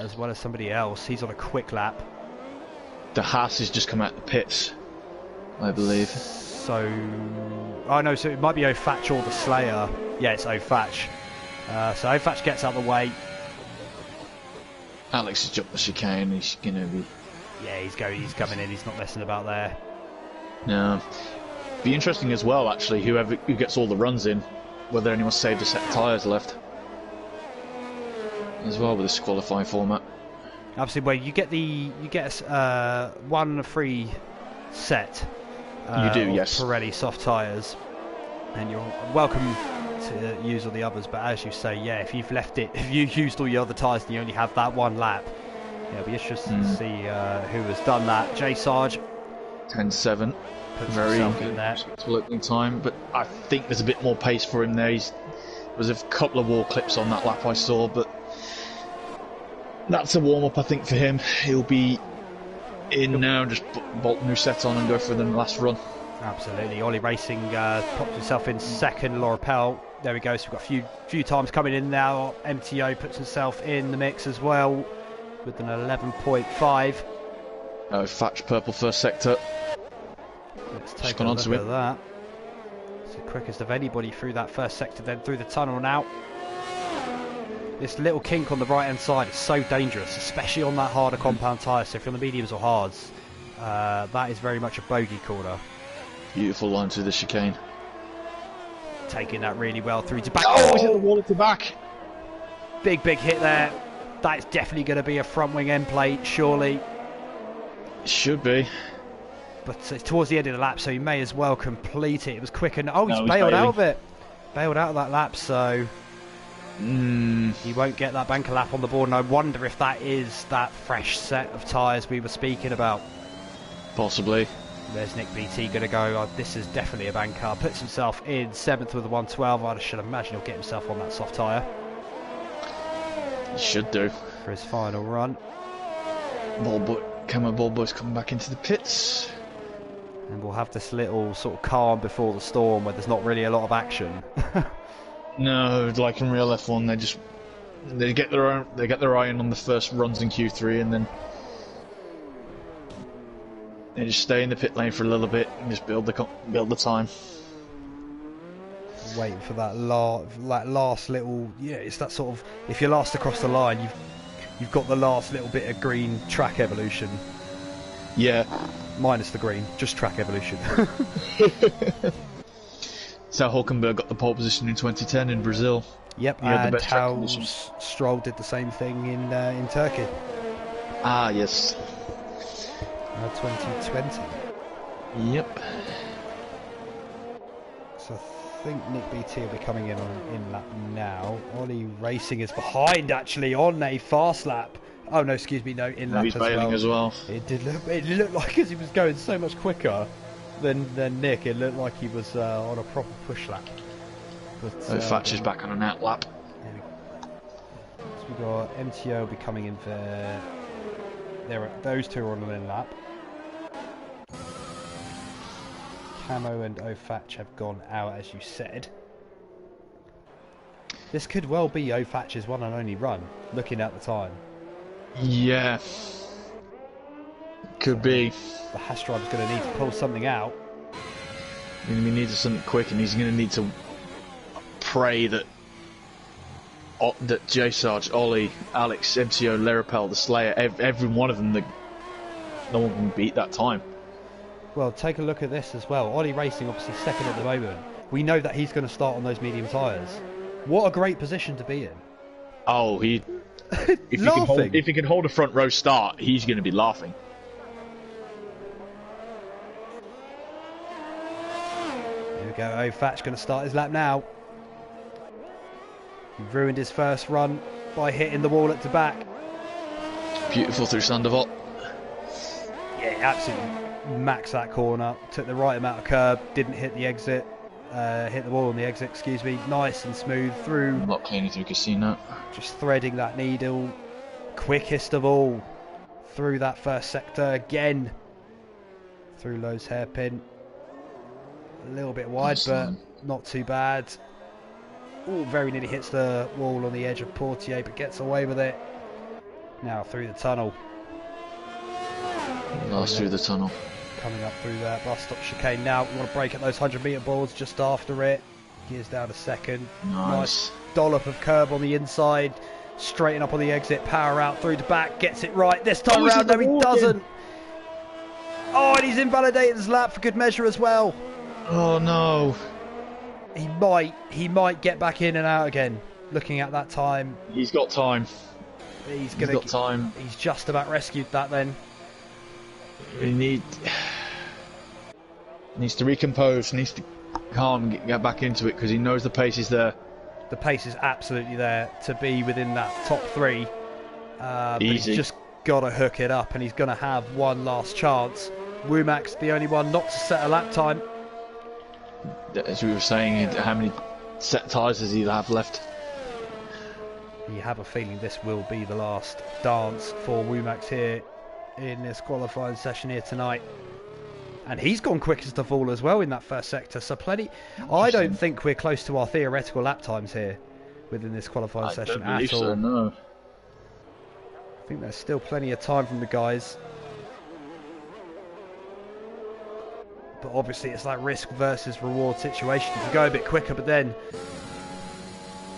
Speaker 1: as well as somebody else. He's on a quick lap.
Speaker 2: The Haas has just come out the pits, I believe.
Speaker 1: So, oh no, so it might be O'Fatch or the Slayer. Yeah, it's O'Fatch. So O'Fatch gets out of the way.
Speaker 2: Alex has jumped the chicane. He's gonna be.
Speaker 1: Yeah, he's coming in. He's not messing about there.
Speaker 2: No. Be interesting as well, actually. Who gets all the runs in, whether anyone's saved a set of tyres left. As well with this qualifying format.
Speaker 1: Obviously, well, you get one free set.
Speaker 2: You do, yes.
Speaker 1: Pirelli soft tyres, and you're welcome to use all the others. But as you say, yeah, if you've used all your other tyres and you only have that one lap, yeah, it'll be interesting to see who has done that. Jay Sarge,
Speaker 2: 10.7. Very good opening time, but I think there's a bit more pace for him there. There was a couple of wall clips on that lap I saw, but that's a warm-up, I think, for him. He'll be in now, just bolt the new set on and go for the last run.
Speaker 1: Absolutely. Ollie Racing popped himself in second. Laura Pell, there we go. So we've got a few times coming in now. MTO puts himself in the mix as well with an 11.5.
Speaker 2: Fatch purple first sector.
Speaker 1: Let's take a look at that. It's the quickest of anybody through that first sector, then through the tunnel now. This little kink on the right hand side is so dangerous, especially on that harder compound tyre. So if you're on the mediums or hards, that is very much a bogey corner.
Speaker 2: Beautiful line through the chicane.
Speaker 1: Taking that really well through to back.
Speaker 2: Oh, he's hit the wall at the back.
Speaker 1: Big hit there. That is definitely going to be a front wing end plate, surely.
Speaker 2: It should be.
Speaker 1: But it's towards the end of the lap, so he may as well complete it. It was quick and he's bailed
Speaker 2: bailing
Speaker 1: out of it. Bailed out of that lap, so he won't get that banker lap on the board. And I wonder if that is that fresh set of tyres we were speaking about.
Speaker 2: Possibly.
Speaker 1: There's Nick BT going to go. Oh, this is definitely a banker. Puts himself in 7th with a 112. I should imagine he'll get himself on that soft tyre.
Speaker 2: He should do.
Speaker 1: For his final run.
Speaker 2: Camo Ball Boy's coming back into the pits.
Speaker 1: And we'll have this little sort of calm before the storm where there's not really a lot of action.
Speaker 2: No, like in real F1, they get their eye in on the first runs in Q3, and then they just stay in the pit lane for a little bit and just build the time.
Speaker 1: Waiting for that last little, yeah, it's that sort of, if you're last across the line, you've got the last little bit of green track evolution.
Speaker 2: Yeah.
Speaker 1: Minus the green, just track evolution.
Speaker 2: So Hulkenberg got the pole position in 2010 in Brazil.
Speaker 1: Yep, and how Stroll did the same thing in Turkey.
Speaker 2: Ah, yes.
Speaker 1: 2020.
Speaker 2: Yep.
Speaker 1: So I think Nick BT will be coming in lap now. Ollie Racing is behind actually on a fast lap. Oh no, excuse me, no, in lap
Speaker 2: he's bailing as well.
Speaker 1: It looked like, because he was going so much quicker than Nick, it looked like he was on a proper push lap. But
Speaker 2: Thatch is back on an out lap.
Speaker 1: So we've got MTO will be coming in for those two are on an in lap. Camo and O'Fatch have gone out, as you said. This could well be O'Fatch's one and only run, looking at the time.
Speaker 2: Yeah. Could be.
Speaker 1: The Haas driver's going to need to pull something out.
Speaker 2: He needs something quick, and he's going to need to pray that J Sarge, Ollie, Alex, MTO, Lerapel, the Slayer, every one of them, no one can beat that time.
Speaker 1: Well, take a look at this as well. Ollie Racing obviously second at the moment. We know that he's going to start on those medium tyres. What a great position to be in.
Speaker 2: Oh, if he can hold a front row start, he's going to be laughing.
Speaker 1: Here we go. O'Fatch going to start his lap now. He ruined his first run by hitting the wall at the back.
Speaker 2: Beautiful through Sandoval.
Speaker 1: Yeah, absolutely maxed that corner. Took the right amount of curb. Didn't hit the exit. Hit the wall on the exit, excuse me. Nice and smooth through.
Speaker 2: A lot cleaner through Casino.
Speaker 1: Just threading that needle. quickest of all through that first sector again. Through Lowe's hairpin. A little bit wide, but not too bad. Ooh, very nearly hits the wall on the edge of Portier, but gets away with it. Now through the tunnel.
Speaker 2: Last through the tunnel.
Speaker 1: Coming up through that bus stop chicane now. We want to break at those 100-metre boards just after it. Gears down a second. Nice dollop of curb on the inside. Straighten up on the exit. Power out through the back. Gets it right. This time around, no, he doesn't. Oh, and he's invalidated his lap for good measure as well.
Speaker 2: Oh no.
Speaker 1: He might get back in and out again. Looking at that time.
Speaker 2: He's got time.
Speaker 1: He's got time. He's just about rescued that then.
Speaker 2: He needs to recompose, needs to calm and get back into it because he knows the pace is there.
Speaker 1: The pace is absolutely there to be within that top three. But he's just got to hook it up, and he's going to have one last chance. Womack's the only one not to set a lap time.
Speaker 2: As we were saying, how many set tyres does he have left?
Speaker 1: You have a feeling this will be the last dance for Womack's here in this qualifying session here tonight. And he's gone quickest of all as well in that first sector, so plenty. I don't think we're close to our theoretical lap times here within this qualifying session at all.
Speaker 2: So, no.
Speaker 1: I think there's still plenty of time from the guys. But obviously it's that risk versus reward situation. You can go a bit quicker, but then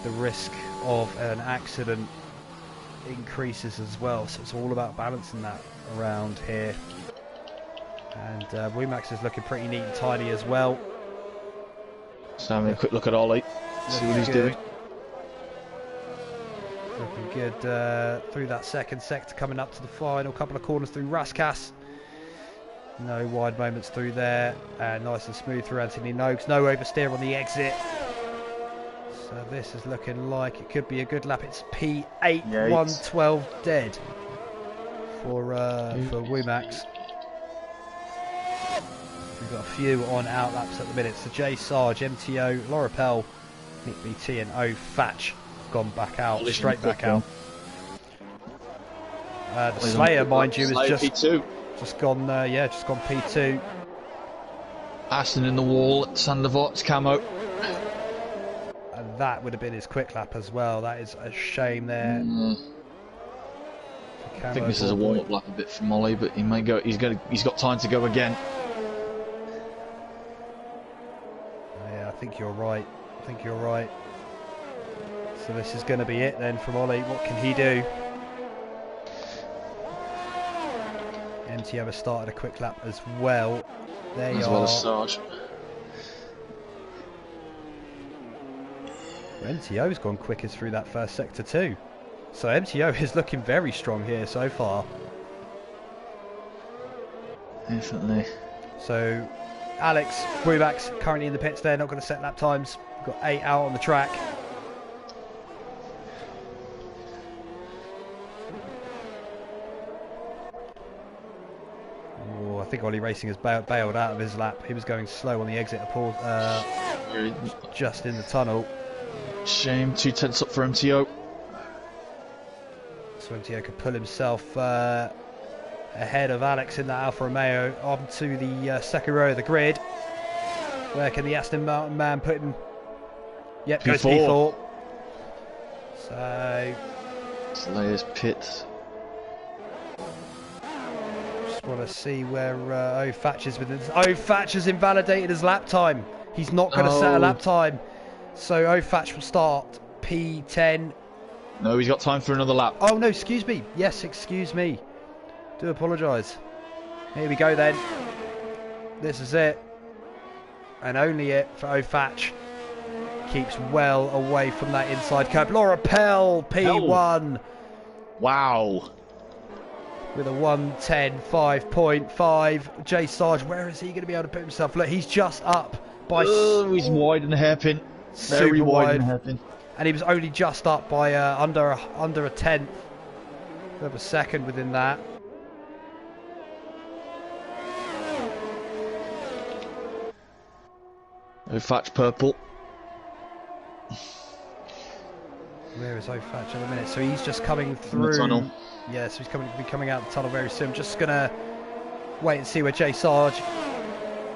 Speaker 1: the risk of an accident increases as well. So it's all about balancing that around here. And Womack's is looking pretty neat and tidy as well.
Speaker 2: So having a quick look at Ollie, see what he's doing.
Speaker 1: Looking good through that second sector, coming up to the final couple of corners through Raskas. No wide moments through there, and nice and smooth through Anthony Noakes. No oversteer on the exit. So this is looking like it could be a good lap. It's P8, 112 dead for Womack's. We've got a few on out laps at the minute. So Jay Sarge, MTO, Laura Pell, Nick BT, and O Fatch gone back out, straight back out. The Slayer, mind you, is just gone. Just gone P2.
Speaker 2: Aston in the wall, Sandervoort's camo.
Speaker 1: And that would have been his quick lap as well. That is a shame there.
Speaker 2: I think this is a warm-up lap a bit for Molly, but he may go. He's got time to go again.
Speaker 1: Yeah, I think you're right. So this is going to be it then from Ollie. What can he do? MTO has started a quick lap as well.
Speaker 2: As well as Sarge.
Speaker 1: MTO's gone quickest through that first sector too. So MTO is looking very strong here so far.
Speaker 2: Definitely.
Speaker 1: So Alex Womack's currently in the pits there, not going to set lap times. We've got 8 out on the track. Oh, I think Ollie Racing has bailed out of his lap. He was going slow on the exit just in the tunnel.
Speaker 2: Shame, 2 tenths up for MTO.
Speaker 1: So MTO could pull himself ahead of Alex in that Alfa Romeo onto the second row of the grid. Where can the Aston Martin man put him? Yep, goes P4. So
Speaker 2: Slayer's pits.
Speaker 1: Just want to see where O Fatch is with this. O Fatch has invalidated his lap time. He's not going to set a lap time. So O Fatch will start P10.
Speaker 2: No, he's got time for another lap.
Speaker 1: Oh no, excuse me. Yes, excuse me. Do apologise. Here we go then. This is it. And only it for O Fatch. Keeps well away from that inside curb. Laura Pell, P1.
Speaker 2: Wow.
Speaker 1: With a 1:10.5.5. Jay Sarge, where is he going to be able to put himself? Look, he's just up by...
Speaker 2: Oh, he's wide in the hairpin. Very wide in the hairpin.
Speaker 1: And he was only just up by under a tenth of a second within that.
Speaker 2: No Fatch purple.
Speaker 1: Where is O'Fatch at the minute? So he's just coming through.
Speaker 2: The tunnel.
Speaker 1: Yeah, so he's coming out the tunnel very soon. Just gonna wait and see where Jay Sarge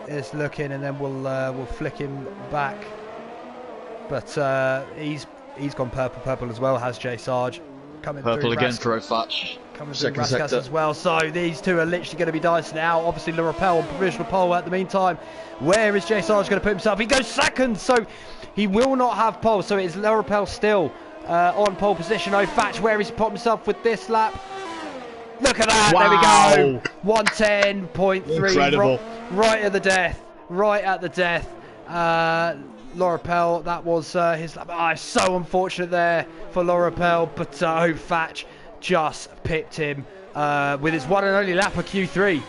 Speaker 1: is looking, and then we'll flick him back. But he's gone purple as well. Has Jay Sarge coming
Speaker 2: purple
Speaker 1: through
Speaker 2: again for O'Fatch.
Speaker 1: Coming through Raskas as well. So these two are literally going to be dicing out. Obviously, Le Rappel on provisional pole at the meantime. Where is Jay Sarge going to put himself? He goes second, so he will not have pole. So it's Le Rappel still on pole position. O'Fatch, where is he put himself with this lap? Look at that.
Speaker 2: Wow.
Speaker 1: There we go. 110.3.
Speaker 2: Incredible.
Speaker 1: Right at the death. Right at the death. Le Rappel, that was his lap. It's so unfortunate there for Le Rappel, but O'Fatch just pipped him with his one and only lap of Q3.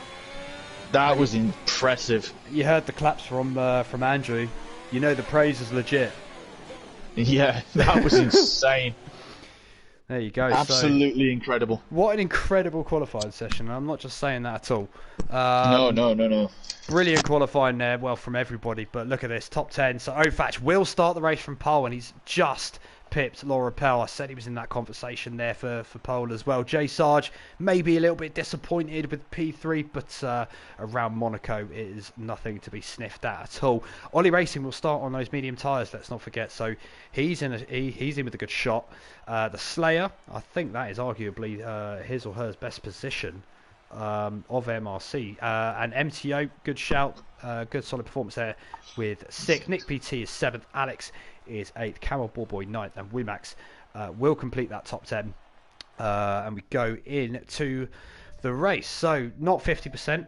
Speaker 2: That was impressive.
Speaker 1: You heard the claps from Andrew. You know the praise is legit.
Speaker 2: Yeah, that was insane.
Speaker 1: There you go.
Speaker 2: Absolutely incredible.
Speaker 1: What an incredible qualifying session. I'm not just saying that at all.
Speaker 2: No.
Speaker 1: Brilliant qualifying there, well, from everybody. But look at this, top 10. So O'Fatch will start the race from pole, and he's just pipped Le Rappel. I said he was in that conversation there for pole as well. Jay Sarge may be a little bit disappointed with P3, but around Monaco it is nothing to be sniffed at all. Ollie Racing will start on those medium tyres, let's not forget. So he's in with a good shot. The Slayer, I think that is arguably his or her best position of MRC. And MTO, good shout, good solid performance there with 6th. Nick PT is 7th. Alex is 8th. Camel Ballboy 9th. And Wimax will complete that top 10. And we go into the race. So not 50%.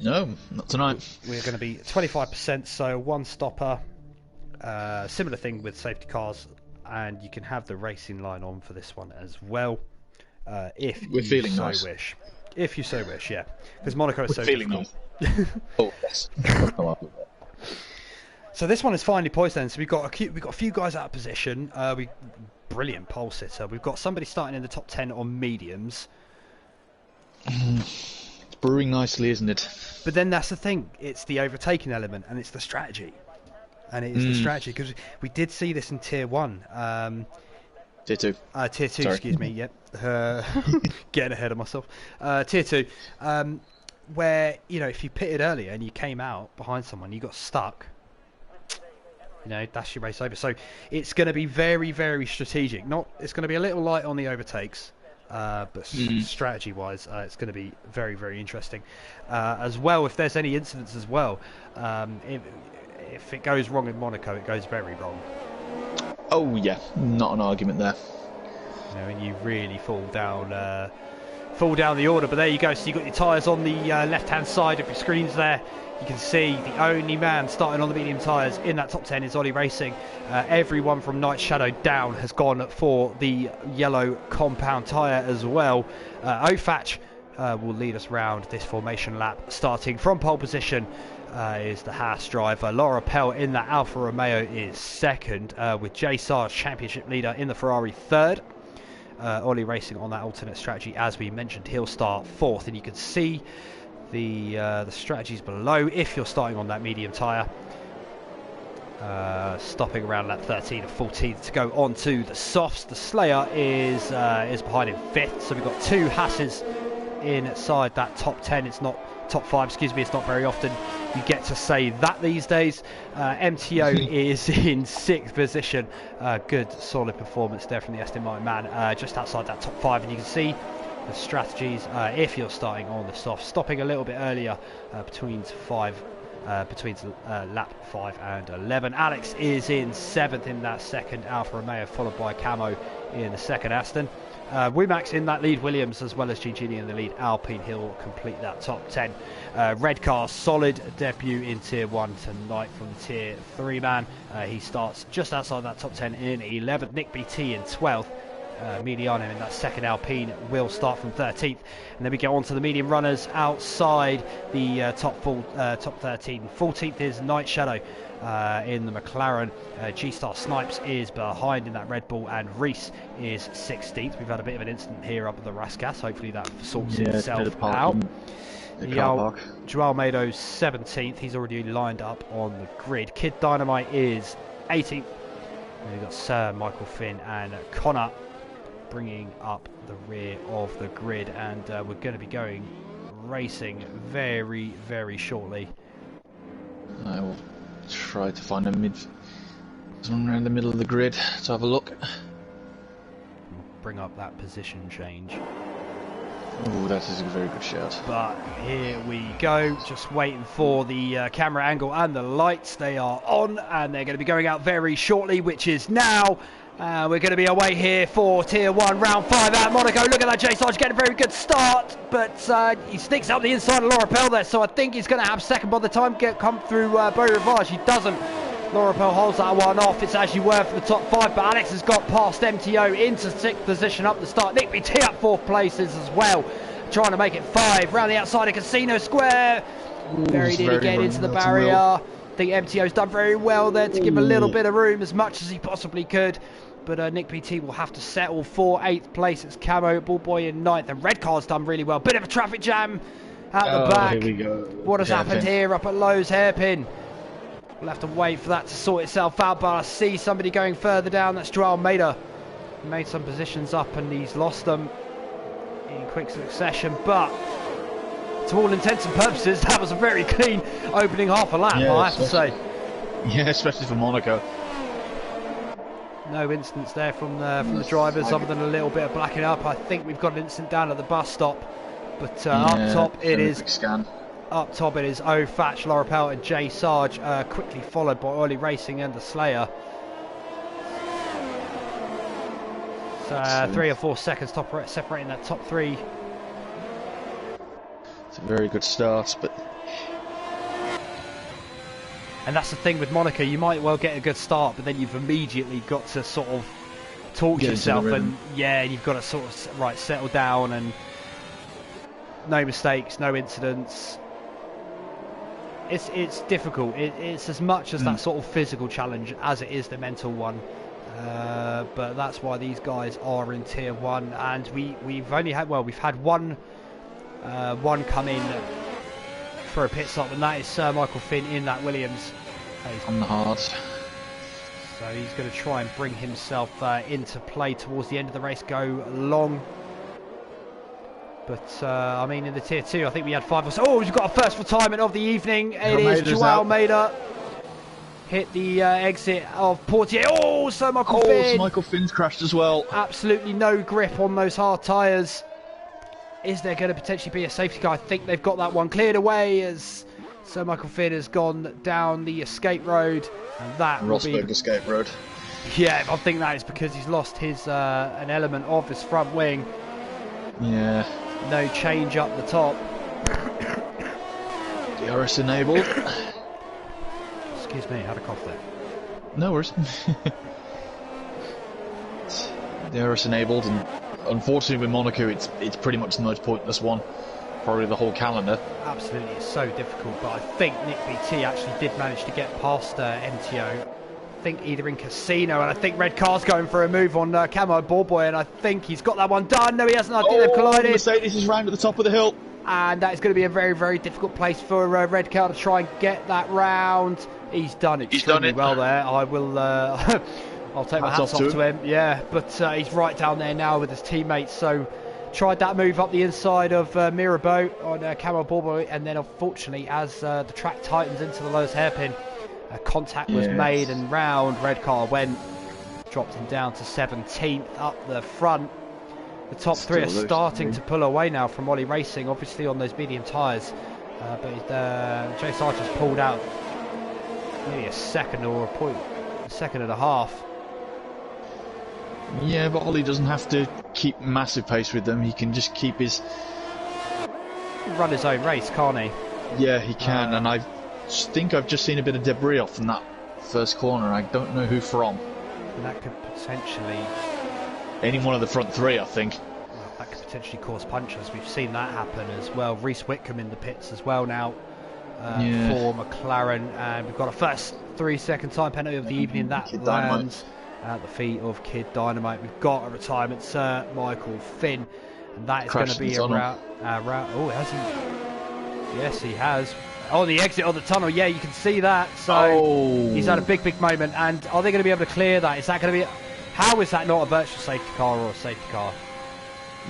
Speaker 2: No, not tonight.
Speaker 1: We're going to be 25%. So one stopper. Similar thing with safety cars. And you can have the racing line on for this one as well. If you so wish. If you so wish, yeah. Because Monaco is so difficult.
Speaker 2: Nice. Oh, yes.
Speaker 1: So this one is finally poised then. So we've got a few guys out of position. Brilliant pole sitter. We've got somebody starting in the top 10 on mediums.
Speaker 2: It's brewing nicely, isn't it?
Speaker 1: But then that's the thing. It's the overtaking element, and it's the strategy. And it is the strategy, because we did see this in Tier 1.
Speaker 2: Tier 2.
Speaker 1: Tier 2, sorry. Excuse me, yep. Getting ahead of myself. Tier 2, where, if you pitted earlier and you came out behind someone, you got stuck, that's your race over. So it's going to be very, very strategic. It's going to be a little light on the overtakes, but strategy-wise, it's going to be very, very interesting. As well, if there's any incidents as well, if it goes wrong in Monaco, it goes very wrong.
Speaker 2: Oh yeah, not an argument there.
Speaker 1: And you really fall down the order. But there you go. So you got your tyres on the left-hand side of your screens there. You can see the only man starting on the medium tyres in that top 10 is Ollie Racing. Everyone from Night Shadow down has gone for the yellow compound tyre as well. O'Fatch will lead us round this formation lap, starting from pole position. Is the Haas driver. Le Rappel in the Alfa Romeo is 2nd, with Jay Sarge, championship leader, in the Ferrari 3rd. Ollie Racing on that alternate strategy, as we mentioned, he'll start 4th, and you can see the strategies below if you're starting on that medium tyre. Stopping around lap 13 and 14th to go on to the softs. The Slayer is behind in 5th, so we've got 2 Haas's inside that top 10. It's not top 5, excuse me. It's not very often you get to say that these days. MTO is in 6th position. Good solid performance there from the Aston Martin man, just outside that top 5, and you can see the strategies if you're starting on the soft, stopping a little bit earlier between lap 5 and 11. Alex is in 7th in that 2nd Alfa Romeo, followed by Camo in the 2nd Aston. Wimax in that lead Williams, as well as Gigini in the lead Alpine. He'll complete that top 10. Red car, solid debut in Tier 1 tonight from the Tier 3 man. He starts just outside that top 10 in 11th. Nick BT in 12th. Mediano in that 2nd Alpine will start from 13th, and then we get on to the medium runners outside the top 13. 14th is Night Shadow in the McLaren. G-Star Snipes is behind in that Red Bull, and Reese is 16th. We've had a bit of an incident here up at the Raskas. Hopefully that sorts itself out. Joao Mado's 17th. He's already lined up on the grid. Kid Dynamite is 18th. And we've got Sir Michael Finn and Connor bringing up the rear of the grid, and we're going to be going racing very, very shortly.
Speaker 2: I will try to find someone around the middle of the grid to have a look.
Speaker 1: Bring up that position change.
Speaker 2: Oh, that is a very good shot.
Speaker 1: But here we go, just waiting for the camera angle and the lights. They are on, and they're going to be going out very shortly, which is now. We're going to be away here for Tier 1, Round 5 at Monaco. Look at that, Jay Sarge getting a very good start, but he sneaks up the inside of Laura Pell there, so I think he's going to have second by the time come through Beau Rivage. He doesn't. Laura Pell holds that one off. It's as you were for the top 5, but Alex has got past MTO into 6th position up the start. Nick BT up 4th places as well, trying to make it 5. Round the outside of Casino Square. Very nearly getting into the barrier. I think MTO's done very well there to give a little bit of room, as much as he possibly could. But Nick BT will have to settle for 8th place. It's Camo, Ballboy in 9th. And Red Car's done really well. Bit of a traffic jam at the back.
Speaker 2: Here we go.
Speaker 1: What has happened here up at Lowe's Hairpin? We'll have to wait for that to sort itself out, but I see somebody going further down. That's Joel Mader. He made some positions up and he's lost them in quick succession, but to all intents and purposes, that was a very clean opening half a lap,
Speaker 2: yeah,
Speaker 1: I have to say.
Speaker 2: Yeah, especially for Monaco.
Speaker 1: No incidents there from the drivers, other than a little bit of blacking up. I think we've got an incident down at the bus stop, but up top it is.
Speaker 2: Scan.
Speaker 1: Up top it is O Thatch, Laura Pell and Jay Sarge, quickly followed by Ollie Racing and the Slayer. So 3 or 4 seconds separating that top 3.
Speaker 2: It's a very good start, but...
Speaker 1: And that's the thing with Monaco, you might well get a good start, but then you've immediately got to sort of torch yourself, and you've got to sort of settle down, and no mistakes, no incidents. It's difficult. It's as much as that sort of physical challenge as it is the mental one. But that's why these guys are in Tier 1, and we've only had one come in for a pit stop, and that is Sir Michael Finn in that Williams.
Speaker 2: On the hard.
Speaker 1: So he's going to try and bring himself into play towards the end of the race, go long. But I mean, in the Tier 2, I think we had 5 or so. Oh, we've got a first retirement of the evening. It is Joao Mader. Hit the exit of Portier. Oh, Sir Michael Finn.
Speaker 2: Oh, Michael Finn's crashed as well.
Speaker 1: Absolutely no grip on those hard tyres. Is there going to potentially be a safety car? I think they've got that one cleared away as Sir Michael Finn has gone down the escape road. And that
Speaker 2: Rosberg escape road.
Speaker 1: Yeah, I think that is because he's lost his an element of his front wing.
Speaker 2: Yeah.
Speaker 1: No change up the top.
Speaker 2: DRS enabled.
Speaker 1: Excuse me, I had a cough there.
Speaker 2: No worries. DRS enabled, and unfortunately with Monaco, it's pretty much the most pointless one, probably the whole calendar.
Speaker 1: Absolutely, it's so difficult. But I think Nick BT actually did manage to get past MTO. I think either in Casino, and I think Red Car's going for a move on Camo Ballboy, and I think he's got that one done. No, he hasn't. I think they've collided.
Speaker 2: Mercedes is round at the top of the hill.
Speaker 1: And that is going to be a very, very difficult place for Red Car to try and get that round. He's done extremely well there. I will. I'll take my hats off to him. Yeah, but he's right down there now with his teammates. So tried that move up the inside of Mirabeau on Camo Ballboy, and then unfortunately, as the track tightens into the lowest hairpin, contact was made, and round Red Car went, dropped him down to 17th up the front. The top 3 are starting to pull away now from Ollie Racing, obviously on those medium tyres. But Jay Sarge has pulled out maybe a second or a second and a half.
Speaker 2: Yeah, but Ollie doesn't have to keep massive pace with them. He can just keep his...
Speaker 1: run his own race, can't he?
Speaker 2: Yeah, he can, and I think I've just seen a bit of debris off from that first corner. I don't know who from.
Speaker 1: And that could potentially...
Speaker 2: any one of the front 3, I think.
Speaker 1: Well, that could potentially cause punctures. We've seen that happen as well. Reese Whitcomb in the pits as well now for McLaren. And we've got a first 3-second time penalty of the evening. That lands at the feet of Kid Dynamite. We've got a retirement, Sir Michael Finn. And that is going to be a route. Oh, has he? Yes, he has. Oh, the exit of the tunnel, yeah, you can see that. So he's had a big moment. And are they going to be able to clear that? Is that going to be... How is that not a virtual safety car or a safety car?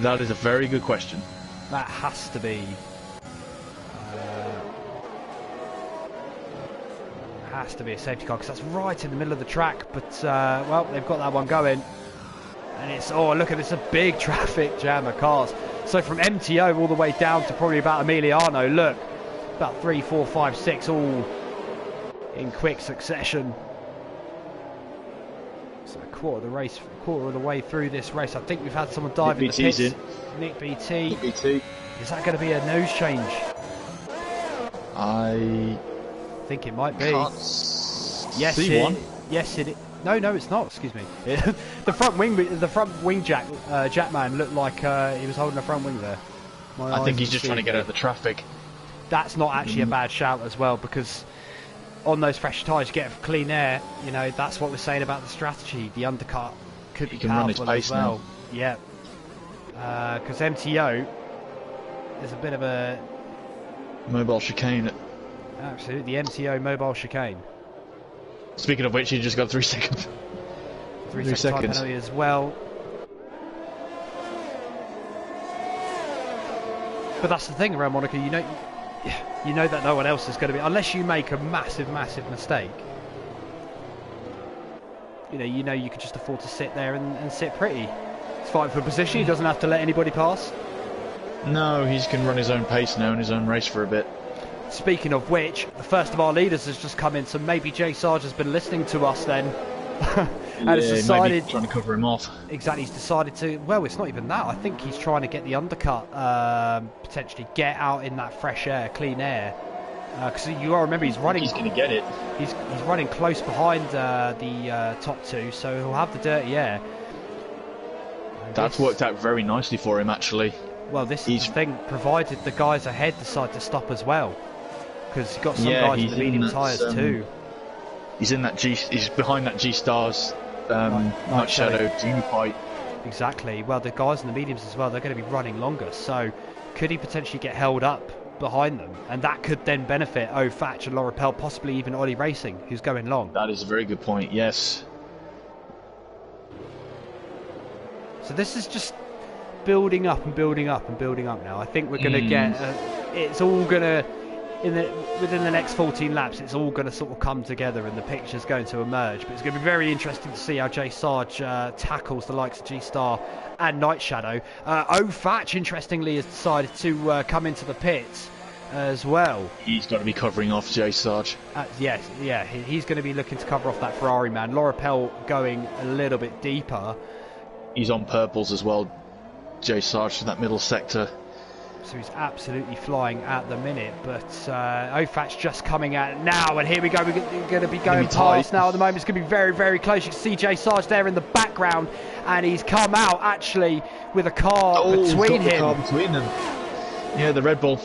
Speaker 2: That is a very good question.
Speaker 1: That has to be... has to be a safety car, because that's right in the middle of the track. But, well, they've got that one going. And it's... Oh, look at this, a big traffic jam of cars. So from MTO all the way down to probably about Emiliano, look. About 3, 4, 5, 6, all in quick succession. So a quarter of the way through this race. I think we've had someone dive in the pits. Nick BT. Is that going to be a nose change?
Speaker 2: I
Speaker 1: think it might be.
Speaker 2: Yes, see one.
Speaker 1: Yes, it. No, it's not. Excuse me. The front wing jackman looked like he was holding the front wing there.
Speaker 2: I think he's just trying to get out of the traffic.
Speaker 1: That's not actually a bad shout as well, because on those fresh tyres you get clean air. You know, that's what we're saying about the strategy. The undercut could be powerful as well. Yeah, because MTO is a bit of a
Speaker 2: mobile chicane.
Speaker 1: Absolutely, the MTO mobile chicane.
Speaker 2: Speaking of which, he just got 3 seconds.
Speaker 1: 3 second time penalty as well. But that's the thing around Monaco, you know that no one else is going to be, unless you make a massive mistake. You know you could just afford to sit there and sit pretty. He's fighting for position. He doesn't have to let anybody pass. No,
Speaker 2: he can run his own pace now in his own race for a bit.
Speaker 1: Speaking of which, the first of our leaders has just come in, so maybe Jay Sarge has been listening to us then. And has decided,
Speaker 2: maybe trying to cover him off.
Speaker 1: Exactly, he's decided to, well, it's not even that. I think he's trying to get the undercut, potentially get out in that fresh air, clean air. Because you got to remember, he's running.
Speaker 2: He's going to get it.
Speaker 1: He's running close behind the top two, so he'll have the dirty air. And
Speaker 2: that's worked out very nicely for him, actually.
Speaker 1: Well, this is the thing, provided the guys ahead decide to stop as well. Because you've got some guys with the medium tyres too.
Speaker 2: He's in that he's behind that G-Stars Night Shadow Junior fight.
Speaker 1: Exactly. Well, the guys in the mediums as well, they're going to be running longer. So, could he potentially get held up behind them? And that could then benefit Fatch and Laura Pell, possibly even Ollie Racing, who's going long.
Speaker 2: That is a very good point, yes.
Speaker 1: So this is just building up and building up and building up now. I think we're going to get... it's all going to... within the next 14 laps, it's all going to sort of come together and the picture's going to emerge. But it's going to be very interesting to see how Jay Sarge tackles the likes of G-Star and Night Shadow. Fatch, interestingly, has decided to come into the pits as well.
Speaker 2: He's got to be covering off Jay Sarge.
Speaker 1: Yes, yeah, he's going to be looking to cover off that Ferrari man. Laura Pell going a little bit deeper.
Speaker 2: He's on purples as well, Jay Sarge, in that middle sector.
Speaker 1: So he's absolutely flying at the minute, but Ofat's just coming out now, and here we go. We're going to be going past now. At the moment, it's going to be very close. You can see Jay Sarge there in the background, and he's come out actually with a car between him.
Speaker 2: Car between them. Yeah, the Red Bull.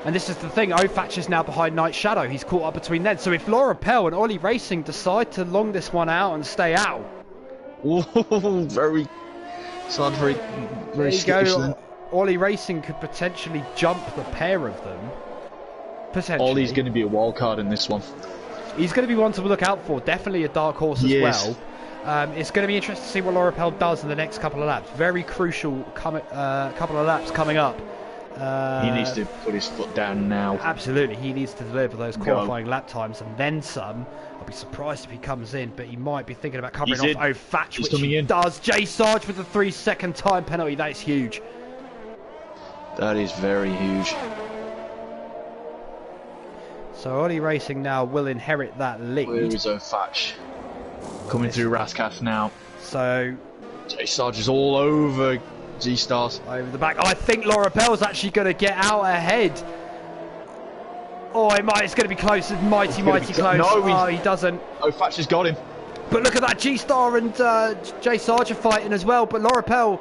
Speaker 1: And this is the thing, Ofatch is now behind Night Shadow. He's caught up between them. So if Laura Pell and Ollie Racing decide to long this one out and stay out,
Speaker 2: very skittish then.
Speaker 1: Ollie Racing could potentially jump the pair of them. Potentially.
Speaker 2: Ollie's going to be a wild card in this one.
Speaker 1: He's going to be one to look out for. Definitely a dark horse as well. It's going to be interesting to see what Laura Pell does in the next couple of laps. Very crucial couple of laps coming up.
Speaker 2: He needs to put his foot down now.
Speaker 1: Absolutely, he needs to deliver those qualifying lap times and then some. I'll be surprised if he comes in, but he might be thinking about covering off Fatch, which he does. Jay Sarge with the 3 second time penalty. That is huge.
Speaker 2: That is very huge.
Speaker 1: So Ollie Racing now will inherit that lead.
Speaker 2: Where is Fatch? Coming through Rascath now.
Speaker 1: So
Speaker 2: Jay Sarge is all over G-Stars.
Speaker 1: Over the back. I think Laura Pell's actually going to get out ahead. Oh, it's going to be close. Mighty close. No, he doesn't.
Speaker 2: Fatch has got him.
Speaker 1: But look at that. G-Star and Jay Sarge are fighting as well. But Laura Pell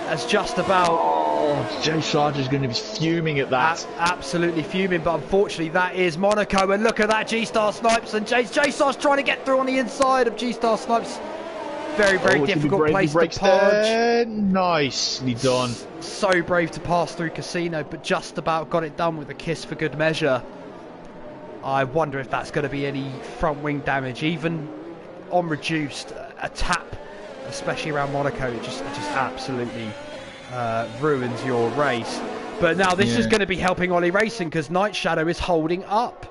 Speaker 1: has just about...
Speaker 2: Oh, Jay Sarge is going to be fuming at that.
Speaker 1: Absolutely fuming. But unfortunately, that is Monaco. And look at that. G-Star snipes. And Jay Sarge trying to get through on the inside of G-Star snipes. Very, very difficult place to punch.
Speaker 2: Nicely done.
Speaker 1: So brave to pass through Casino, but just about got it done with a kiss for good measure. I wonder if that's going to be any front wing damage, even on reduced. A tap, especially around Monaco, it just absolutely ruins your race. But now this is going to be helping Ollie Racing, because Night Shadow is holding up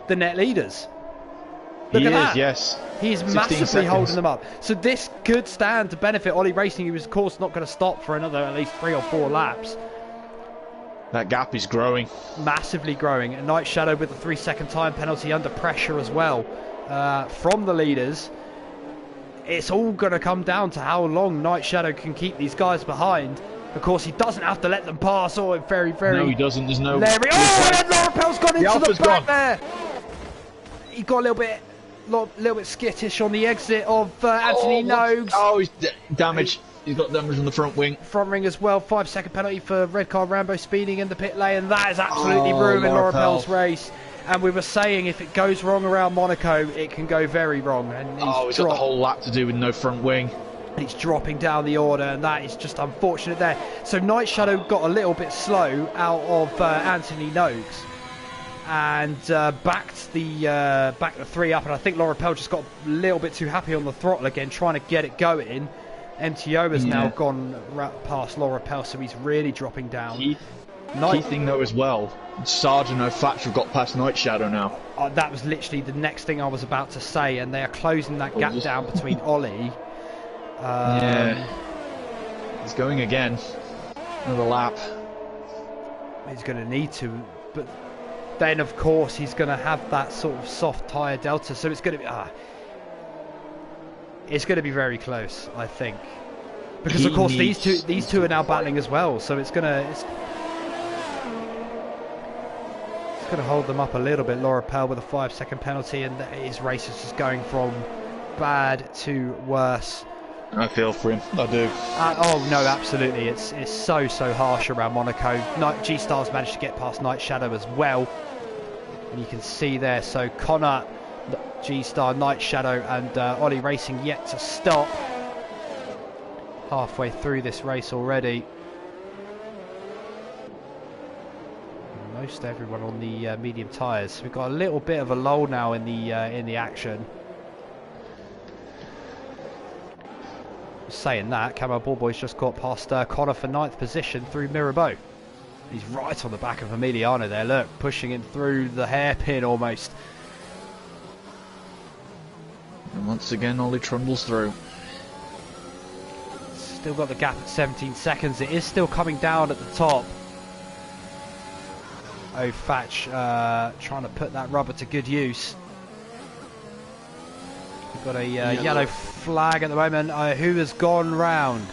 Speaker 1: the net leaders. Look at that.
Speaker 2: Yes.
Speaker 1: He's massively holding them up. So this could stand to benefit Ollie Racing, who is of course not going to stop for another at least 3 or 4 laps.
Speaker 2: That gap is growing. Massively
Speaker 1: growing. And Night Shadow with a 3-second time penalty under pressure as well from the leaders. It's all going to come down to how long Night Shadow can keep these guys behind. Of course, he doesn't have to let them pass. Oh, very, very...
Speaker 2: No, he doesn't. There's no...
Speaker 1: Larry. Oh, and Laurapel's gone into the back there. He got a little bit skittish on the exit of Anthony Nogues.
Speaker 2: Oh, he's damaged. He's got damage on the front wing.
Speaker 1: Front ring as well. 5-second penalty for red car Rambo speeding in the pit lane. That is absolutely ruining Laurapel's race. And we were saying if it goes wrong around Monaco, it can go very wrong. And
Speaker 2: he's got the whole lap to do with no front wing.
Speaker 1: He's dropping down the order, and that is just unfortunate there. So Night Shadow got a little bit slow out of Anthony Nogues. And backed the 3 up, and I think Laurapel just got a little bit too happy on the throttle again, trying to get it going. MTO has now gone past Laurapel, so he's really dropping down.
Speaker 2: Key thing though as well, Sarge and O'Fatch have got past Night Shadow now.
Speaker 1: That was literally the next thing I was about to say, and they are closing that gap down between Ollie.
Speaker 2: He's going again. Another lap.
Speaker 1: He's going to need to, but then of course he's going to have that sort of soft tyre delta, so it's going to be it's going to be very close, I think, because of course these two are now battling as well, so it's going to hold them up a little bit. Laurapel with a 5-second penalty, and his race is just going from bad to worse.
Speaker 2: I feel for him, I do.
Speaker 1: Oh no, absolutely, it's so harsh around Monaco. G-Star's managed to get past Night Shadow as well, and you can see there, so Connor, G-Star, Night Shadow and Ollie Racing yet to stop. Halfway through this race already. Most everyone on the medium tyres. We've got a little bit of a lull now in the action. Saying that, Camo Ballboy's just got past Connor for 9th position through Mirabeau. He's right on the back of Emiliano there, look, pushing him through the hairpin almost.
Speaker 2: And once again, Ollie trundles through.
Speaker 1: Still got the gap at 17 seconds. It is still coming down at the top. O'Fatch trying to put that rubber to good use. We've got a yellow flag at the moment. Who has gone round?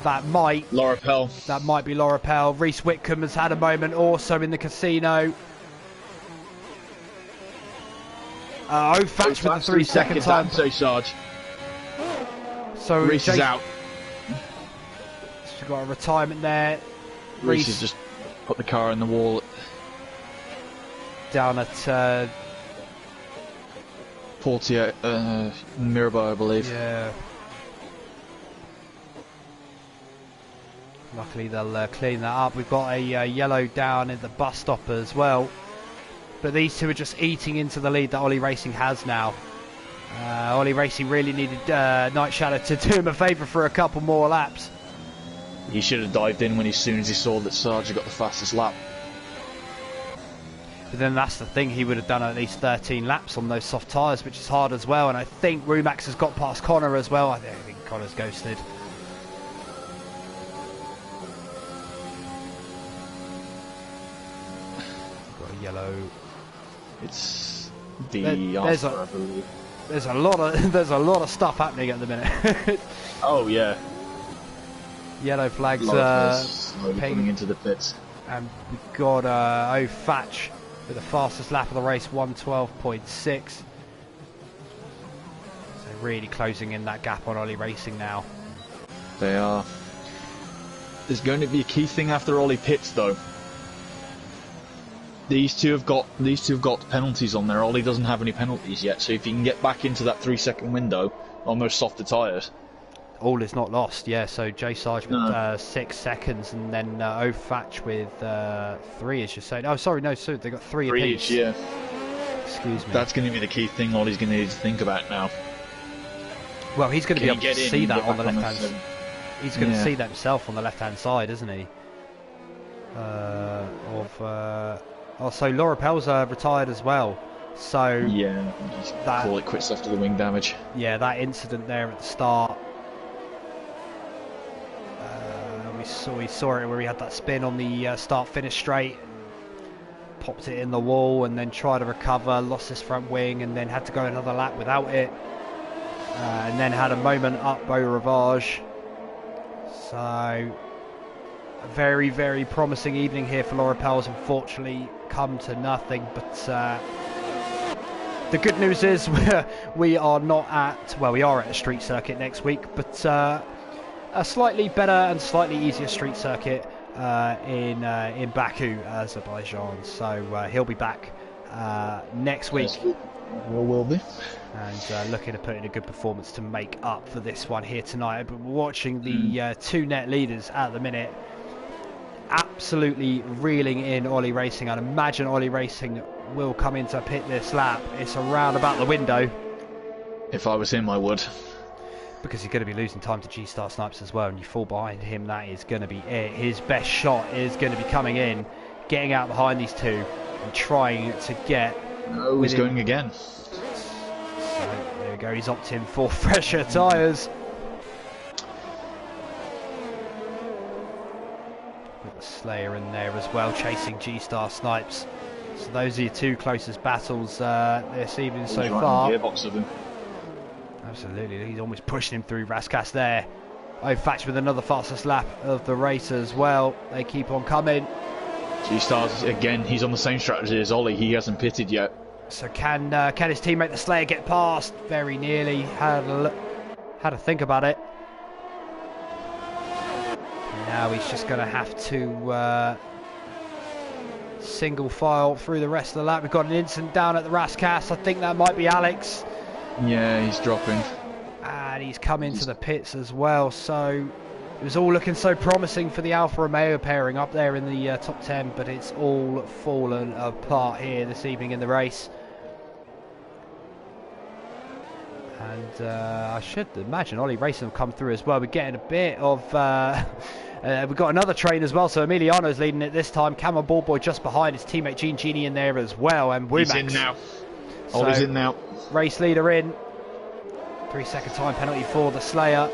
Speaker 1: That might be Laurapel. Reese Whitcomb has had a moment also in the Casino. O'Fatch with a 3-second time.
Speaker 2: Say Sarge.
Speaker 1: So
Speaker 2: Reese is out.
Speaker 1: She's got a retirement there.
Speaker 2: Reese has just put the car in the wall.
Speaker 1: Down at
Speaker 2: Portier, Mirabeau, I believe.
Speaker 1: Yeah. Luckily they'll clean that up. We've got a yellow down at the bus stop as well. But these two are just eating into the lead that Ollie Racing has now. Ollie Racing really needed Night Shadow to do him a favour for a couple more laps.
Speaker 2: He should have dived in as soon as he saw that Sarge got the fastest lap.
Speaker 1: But then that's the thing, he would have done at least 13 laps on those soft tyres, which is hard as well. And I think Rumax has got past Connor as well. I think Connor's ghosted. Got a yellow.
Speaker 2: It's the answer, I believe.
Speaker 1: There's a lot of stuff happening at the minute.
Speaker 2: Oh yeah.
Speaker 1: Yellow flags
Speaker 2: pinging into the pits.
Speaker 1: And we've got O'Fatch with the fastest lap of the race, 1:12.6. So really closing in that gap on Ollie Racing now.
Speaker 2: They are. There's going to be a key thing after Ollie pits though. these two have got penalties on there. Ollie doesn't have any penalties yet, so if he can get back into that 3-second window, almost soft the tyres.
Speaker 1: All is not lost, yeah. So Jay Sarge with 6 seconds, and then O'Fatch with 3, as you're saying. Oh, sorry, no, so they got 3 apiece.
Speaker 2: Yeah.
Speaker 1: Excuse me.
Speaker 2: That's going to be the key thing Ollie's going to need to think about now.
Speaker 1: Well, he's going to be able to see that on the left hand side. He's going to see that himself on the left hand side, isn't he? So Laura Pell's retired as well. So
Speaker 2: yeah, just call it quits after the wing damage.
Speaker 1: Yeah, that incident there at the start. We saw it where he had that spin on the start-finish straight, popped it in the wall, and then tried to recover, lost his front wing, and then had to go another lap without it, and then had a moment up Beau Rivage. So a very, very promising evening here for Laura Pell's. Unfortunately, come to nothing. But the good news is we are not at, well, we are at a street circuit next week, but a slightly better and slightly easier street circuit in Baku, Azerbaijan. So he'll be back next week.
Speaker 2: Yes, will be.
Speaker 1: And looking to put in a good performance to make up for this one here tonight. But we're watching the two net leaders at the minute absolutely reeling in Ollie Racing. I'd imagine Ollie Racing will come into pit this lap. It's around about the window.
Speaker 2: If I was him, I would.
Speaker 1: Because he's going to be losing time to G-Star Snipes as well, and you fall behind him, that is going to be it. His best shot is going to be coming in, getting out behind these two, and trying to get...
Speaker 2: Oh, he's going again.
Speaker 1: So, there we go, he's opting for fresher tyres. With the Slayer in there as well, chasing G-Star Snipes. So those are your two closest battles this evening so far.
Speaker 2: Gearbox of him.
Speaker 1: Absolutely, he's almost pushing him through Raskas there. O'Fatch with another fastest lap of the race as well. They keep on coming.
Speaker 2: G-Stars, again, he's on the same strategy as Ollie. He hasn't pitted yet.
Speaker 1: So can his teammate the Slayer get past? Very nearly. Had to think about it. Now he's just going to have to single file through the rest of the lap. We've got an incident down at the Raskas. I think that might be Alex.
Speaker 2: Yeah, he's dropping.
Speaker 1: And he's come into the pits as well. So it was all looking so promising for the Alfa Romeo pairing up there in the top 10, but it's all fallen apart here this evening in the race. And I should imagine Ollie Racing will come through as well. We're getting a bit of... we've got another train as well, so Emiliano's leading it this time. Cameron Ballboy just behind his teammate Gene Genie in there as well, and Womax.
Speaker 2: He's in now. Ollie's in now.
Speaker 1: Race leader in. 3-second time penalty for the Slayer.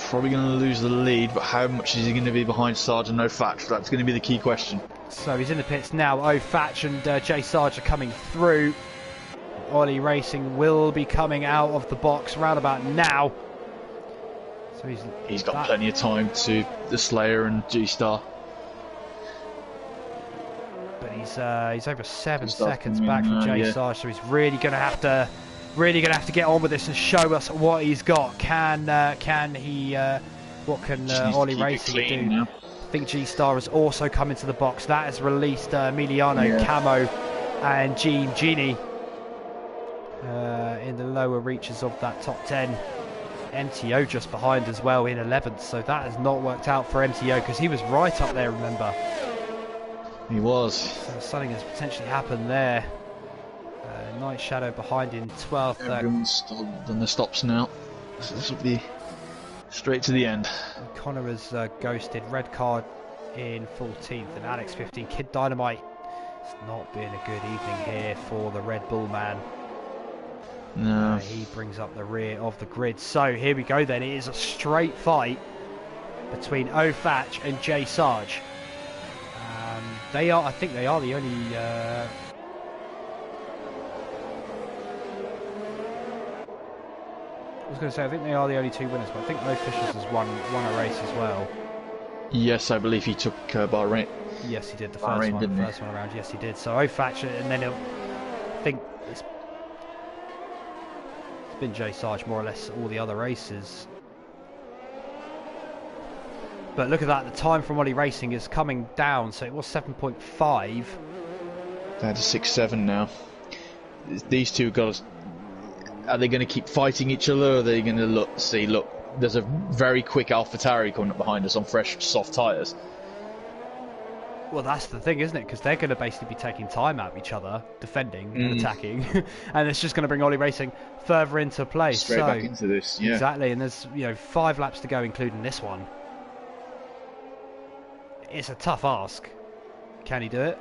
Speaker 2: Probably going to lose the lead, but how much is he going to be behind Sarge and O'Fatch? That's going to be the key question.
Speaker 1: So he's in the pits now. O'Fatch and Jay Sarge are coming through. Ollie Racing will be coming out of the box round about now. So
Speaker 2: he's got plenty of time to the Slayer and G-Star.
Speaker 1: But he's over 7 seconds back from Jay Sarge, so he's really going to have to get on with this and show us what he's got. What can Ollie Racing do? Now. I think G-Star has also come into the box. That has released Emiliano, Camo, and Genie in the lower reaches of that top 10. MTO just behind as well in 11th, so that has not worked out for MTO because he was right up there, remember.
Speaker 2: He was.
Speaker 1: So something has potentially happened there. Night Shadow behind in 12th.
Speaker 2: Everyone's done the stops now. So this will be straight to the end.
Speaker 1: Connor has ghosted. Red card in 14th, and Alex 15. Kid Dynamite. It's not been a good evening here for the Red Bull man.
Speaker 2: No.
Speaker 1: He brings up the rear of the grid. So here we go then. It is a straight fight between O'Fatch and Jay Sarge. I think they are the only... I was going to say, I think they are the only two winners, but I think Mo Fishers has won a race as well.
Speaker 2: Yes, I believe he took Bahrain.
Speaker 1: Yes, he did. The first one around. Yes, he did. So O'Fatch, and then I think it's been Jay Sarge more or less all the other races. But look at that, the time from Ollie Racing is coming down, so it was 7.5.
Speaker 2: Down to 6.7 now. These two guys, are they going to keep fighting each other, or are they going to look, there's a very quick AlphaTauri coming up behind us on fresh, soft tyres.
Speaker 1: Well, that's the thing, isn't it? Because they're going to basically be taking time out of each other, defending and attacking, and it's just going to bring Ollie Racing further into play.
Speaker 2: Straight back into this, yeah.
Speaker 1: Exactly, and there's 5 laps to go, including this one. It's a tough ask. Can he do it?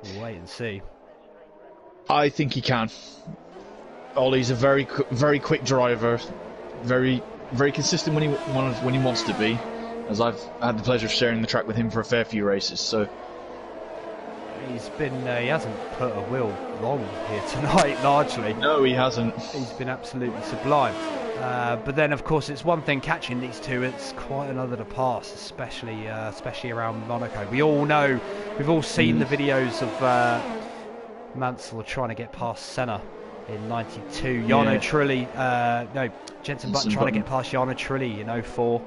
Speaker 1: We'll wait and see.
Speaker 2: I think he can. Ollie's a very quick driver, very consistent when he wants to be. As I've had the pleasure of sharing the track with him for a fair few races, so
Speaker 1: he's been he hasn't put a wheel wrong here tonight, largely.
Speaker 2: No, he hasn't.
Speaker 1: He's been absolutely sublime. But then, of course, it's one thing catching these two; it's quite another to pass, especially around Monaco. We all know, we've all seen the videos of Mansell trying to get past Senna in '92. Jarno Trulli, Jenson Button trying to get past Jarno Trulli in '04.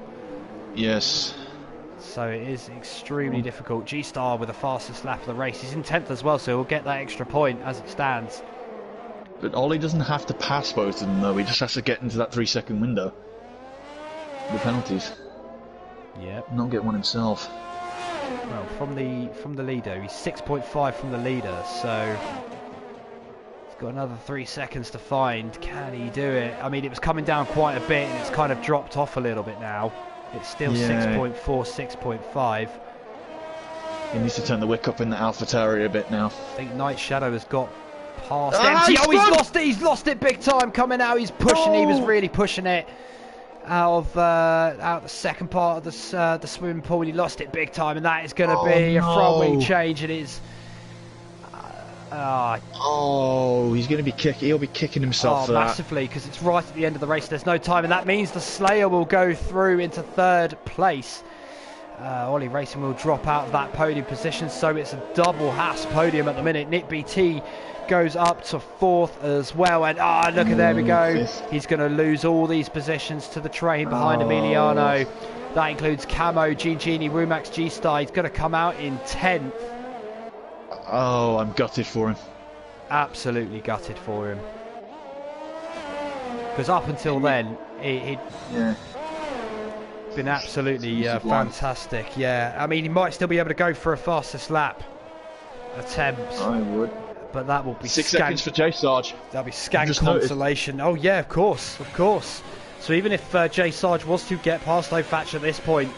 Speaker 2: Yes.
Speaker 1: So it is extremely difficult. G-Star with the fastest lap of the race. He's in 10th as well, so he'll get that extra point as it stands.
Speaker 2: But Ollie doesn't have to pass both of them, though. He just has to get into that 3-second window. The penalties.
Speaker 1: Yep.
Speaker 2: Not get one himself.
Speaker 1: Well, from the leader, he's 6.5 from the leader, so he's got another 3 seconds to find. Can he do it? I mean, it was coming down quite a bit, and it's kind of dropped off a little bit now. It's still 6.4, 6.5.
Speaker 2: He needs to turn the wick up in the AlphaTauri a bit now.
Speaker 1: I think Night Shadow has got past empty. Oh, he's lost it! He's lost it big time coming out. He's pushing. He was really pushing it out of the second part of the swimming pool. He lost it big time, and that is going to be a front wing change. It is.
Speaker 2: He's going to be kicking. He'll be kicking himself for
Speaker 1: massively, because it's right at the end of the race. There's no time, and that means the Slayer will go through into 3rd place. Ollie Racing will drop out of that podium position, so it's a double Haas podium at the minute. Nick BT goes up to 4th as well, and look at there we go. He's going to lose all these positions to the train behind Emiliano. That includes Camo, Gini, Rumax, G-Star. He's going to come out in 10th.
Speaker 2: Oh, I'm gutted for him.
Speaker 1: Absolutely gutted for him. Because up until then, he'd been absolutely fantastic. Yeah, I mean, he might still be able to go for a fastest lap attempt.
Speaker 2: I would.
Speaker 1: But that will be
Speaker 2: 6 seconds for J Sarge.
Speaker 1: That'll be scant consolation. Oh yeah, of course. So even if J Sarge was to get past O'Fatch at this point,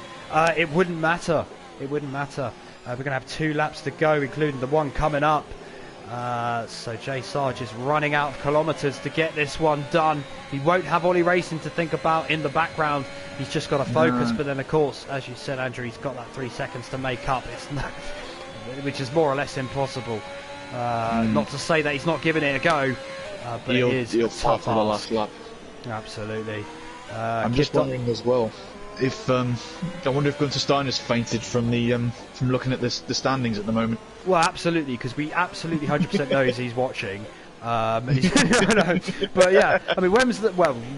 Speaker 1: it wouldn't matter. We're going to have 2 laps to go, including the one coming up. So J Sarge is running out of kilometres to get this one done. He won't have Ollie Racing to think about in the background. He's just got to focus. But then, of course, as you said, Andrew, he's got that 3 seconds to make up. Which is more or less impossible. Not to say that he's not giving it a go, but
Speaker 2: he'll
Speaker 1: tough
Speaker 2: for the last lap.
Speaker 1: Absolutely.
Speaker 2: I'm just wondering as well if I wonder if Gunter Steiner's fainted from from looking at the standings at the moment.
Speaker 1: Well, absolutely, because we absolutely 100% know he's watching. But yeah, I mean,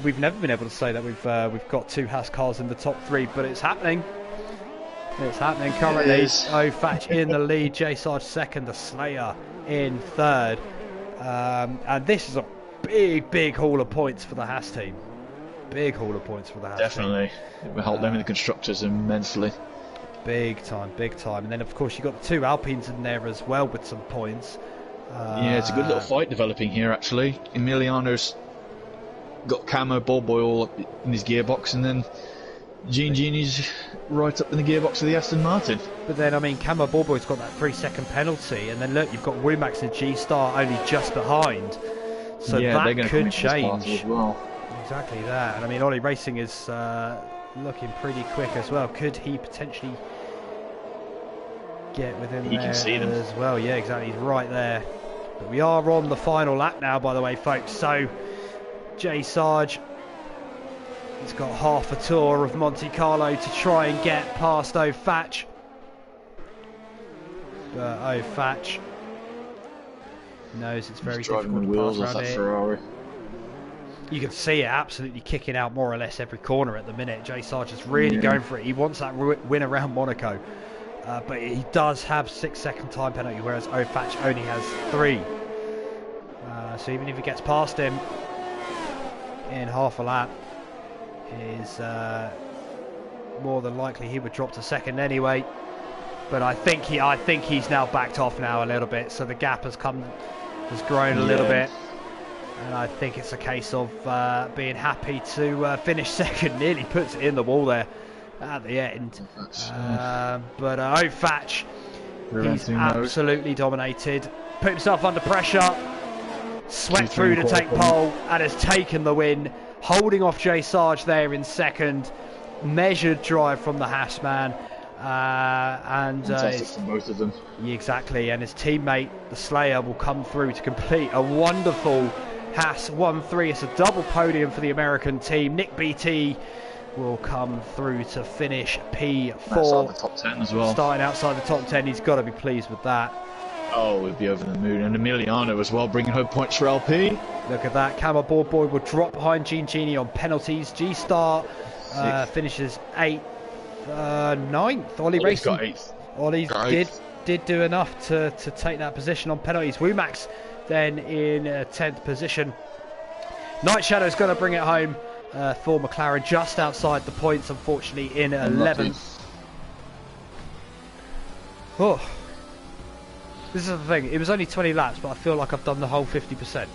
Speaker 1: we've never been able to say that we've got 2 Haas cars in the top 3, but it's happening. It's happening currently. O'Fatch in the lead, J Sarge 2nd, the Slayer in 3rd, and this is a big haul of points for the Haas team. Big haul of points for the Haas
Speaker 2: Definitely.
Speaker 1: team.
Speaker 2: It will help them in the constructors immensely.
Speaker 1: Big time. And then, of course, you've got the 2 Alpines in there as well with some points.
Speaker 2: Yeah, it's a good little fight developing here, actually. Emiliano's got Camo Ball Boy all up in his gearbox, and then Gini's right up in the gearbox of the Aston Martin.
Speaker 1: But then, I mean, Camo Ball Boy's got that 3-second penalty, and then look, you've got Rumax and G-Star only just behind. So
Speaker 2: yeah,
Speaker 1: that could change.
Speaker 2: As well.
Speaker 1: Exactly that. And I mean, Ollie Racing is looking pretty quick as well. Could he potentially get within there
Speaker 2: can see them
Speaker 1: as well? Yeah, exactly. He's right there. But we are on the final lap now, by the way, folks. So J Sarge, he's got half a tour of Monte Carlo to try and get past O'Fatch. But O'Fatch knows it's very difficult to pass around here.
Speaker 2: Ferrari.
Speaker 1: You can see it absolutely kicking out more or less every corner at the minute. Jay Sargent's really going for it. He wants that win around Monaco. But he does have 6-second time penalty, whereas Ofach only has 3. So even if he gets past him in half a lap, is more than likely he would drop to second anyway. But I think he's now backed off now a little bit, so the gap has grown a little bit. And I think it's a case of being happy to finish second. Nearly puts it in the wall there at the end. But Ofach, he's absolutely dominated. Put himself under pressure. Swept through to take pole and has taken the win. Holding off Jay Sarge there in second. Measured drive from the Haas man.
Speaker 2: Fantastic from both of them.
Speaker 1: Exactly, and his teammate, the Slayer, will come through to complete a wonderful Haas 1-3. It's a double podium for the American team. Nick BT will come through to finish P4.
Speaker 2: Outside the top 10 as well.
Speaker 1: Starting outside the top 10, he's got to be pleased with that.
Speaker 2: Oh, we'd be over the moon. And Emiliano as well, bringing home points for LP.
Speaker 1: Look at that. Camo Board Boy will drop behind Gene Genie on penalties. G-Star finishes 8th. 9th. Ollie Racing
Speaker 2: got 8th.
Speaker 1: Ollie did do enough to take that position on penalties. Wumax then in 10th position. Night Shadow's going to bring it home for McLaren, just outside the points, unfortunately, in 11th. Oh, this is the thing. It was only 20 laps, but I feel like I've done the whole 50%.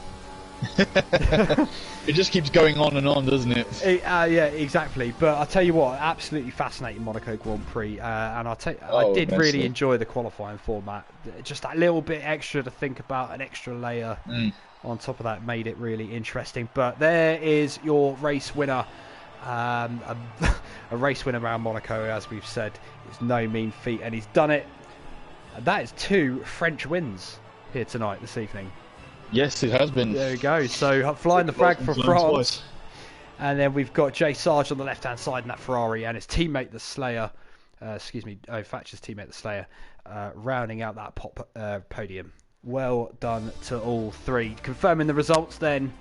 Speaker 2: It just keeps going on and on, doesn't it?
Speaker 1: Yeah, exactly. But I'll tell you what, absolutely fascinating Monaco Grand Prix, and I did really enjoy the qualifying format. Just that little bit extra to think about, an extra layer on top of that made it really interesting. But there is your race winner. A race winner around Monaco, as we've said, is no mean feat, and he's done it. And that is 2 French wins here tonight, this evening.
Speaker 2: Yes, it has been.
Speaker 1: There we go. So flying the flag for France. Twice. And then we've got Jay Sarge on the left-hand side in that Ferrari, and his teammate, the Slayer, Ofach's teammate, the Slayer, rounding out that podium. Well done to all 3. Confirming the results then.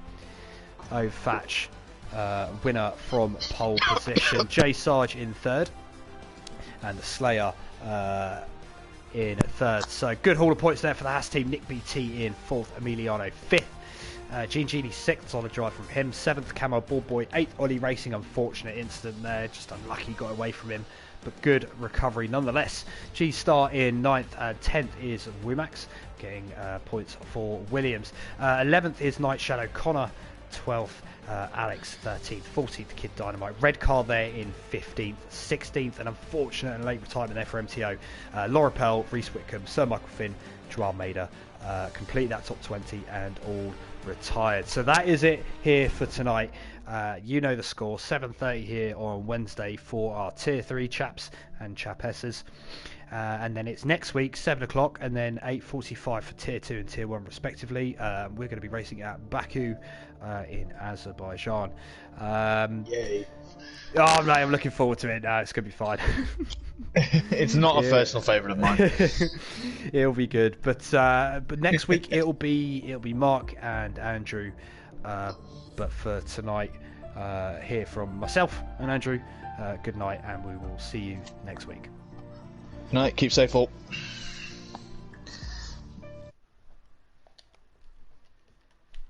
Speaker 1: Ofach, winner from pole position. Jay Sarge in 3rd. And the Slayer in 3rd. So good haul of points there for the Haas team. Nick BT in 4th, Emiliano 5th, Gene Genie 6th, solid drive from him. 7th, Camo Ball Boy 8th, Ollie Racing, unfortunate incident there, just unlucky, got away from him, but good recovery nonetheless. G Star in 9th, and 10th is Wumax, getting points for Williams. 11th is Night Shadow Connor, 12th Alex 13th, 14th Kid Dynamite. Red car there in 15th, 16th, and unfortunate and late retirement there for MTO. Laura Pell, Reese Whitcomb, Sir Michael Finn, Joao Maida complete that top 20 and all retired. So that is it here for tonight. You know the score, 7:30 here on Wednesday for our Tier 3 chaps and chapesses. And then it's next week, 7 o'clock, and then 8:45 for Tier 2 and Tier 1 respectively. We're going to be racing at Baku in Azerbaijan.
Speaker 2: Yay.
Speaker 1: Oh, I'm looking forward to it. It's going to be fine.
Speaker 2: It's not a personal favourite of mine.
Speaker 1: It'll be good. But next week it'll be Mark and Andrew. But for tonight, hear from myself and Andrew. Good night, and we will see you next week.
Speaker 2: Night. Keep safe, all.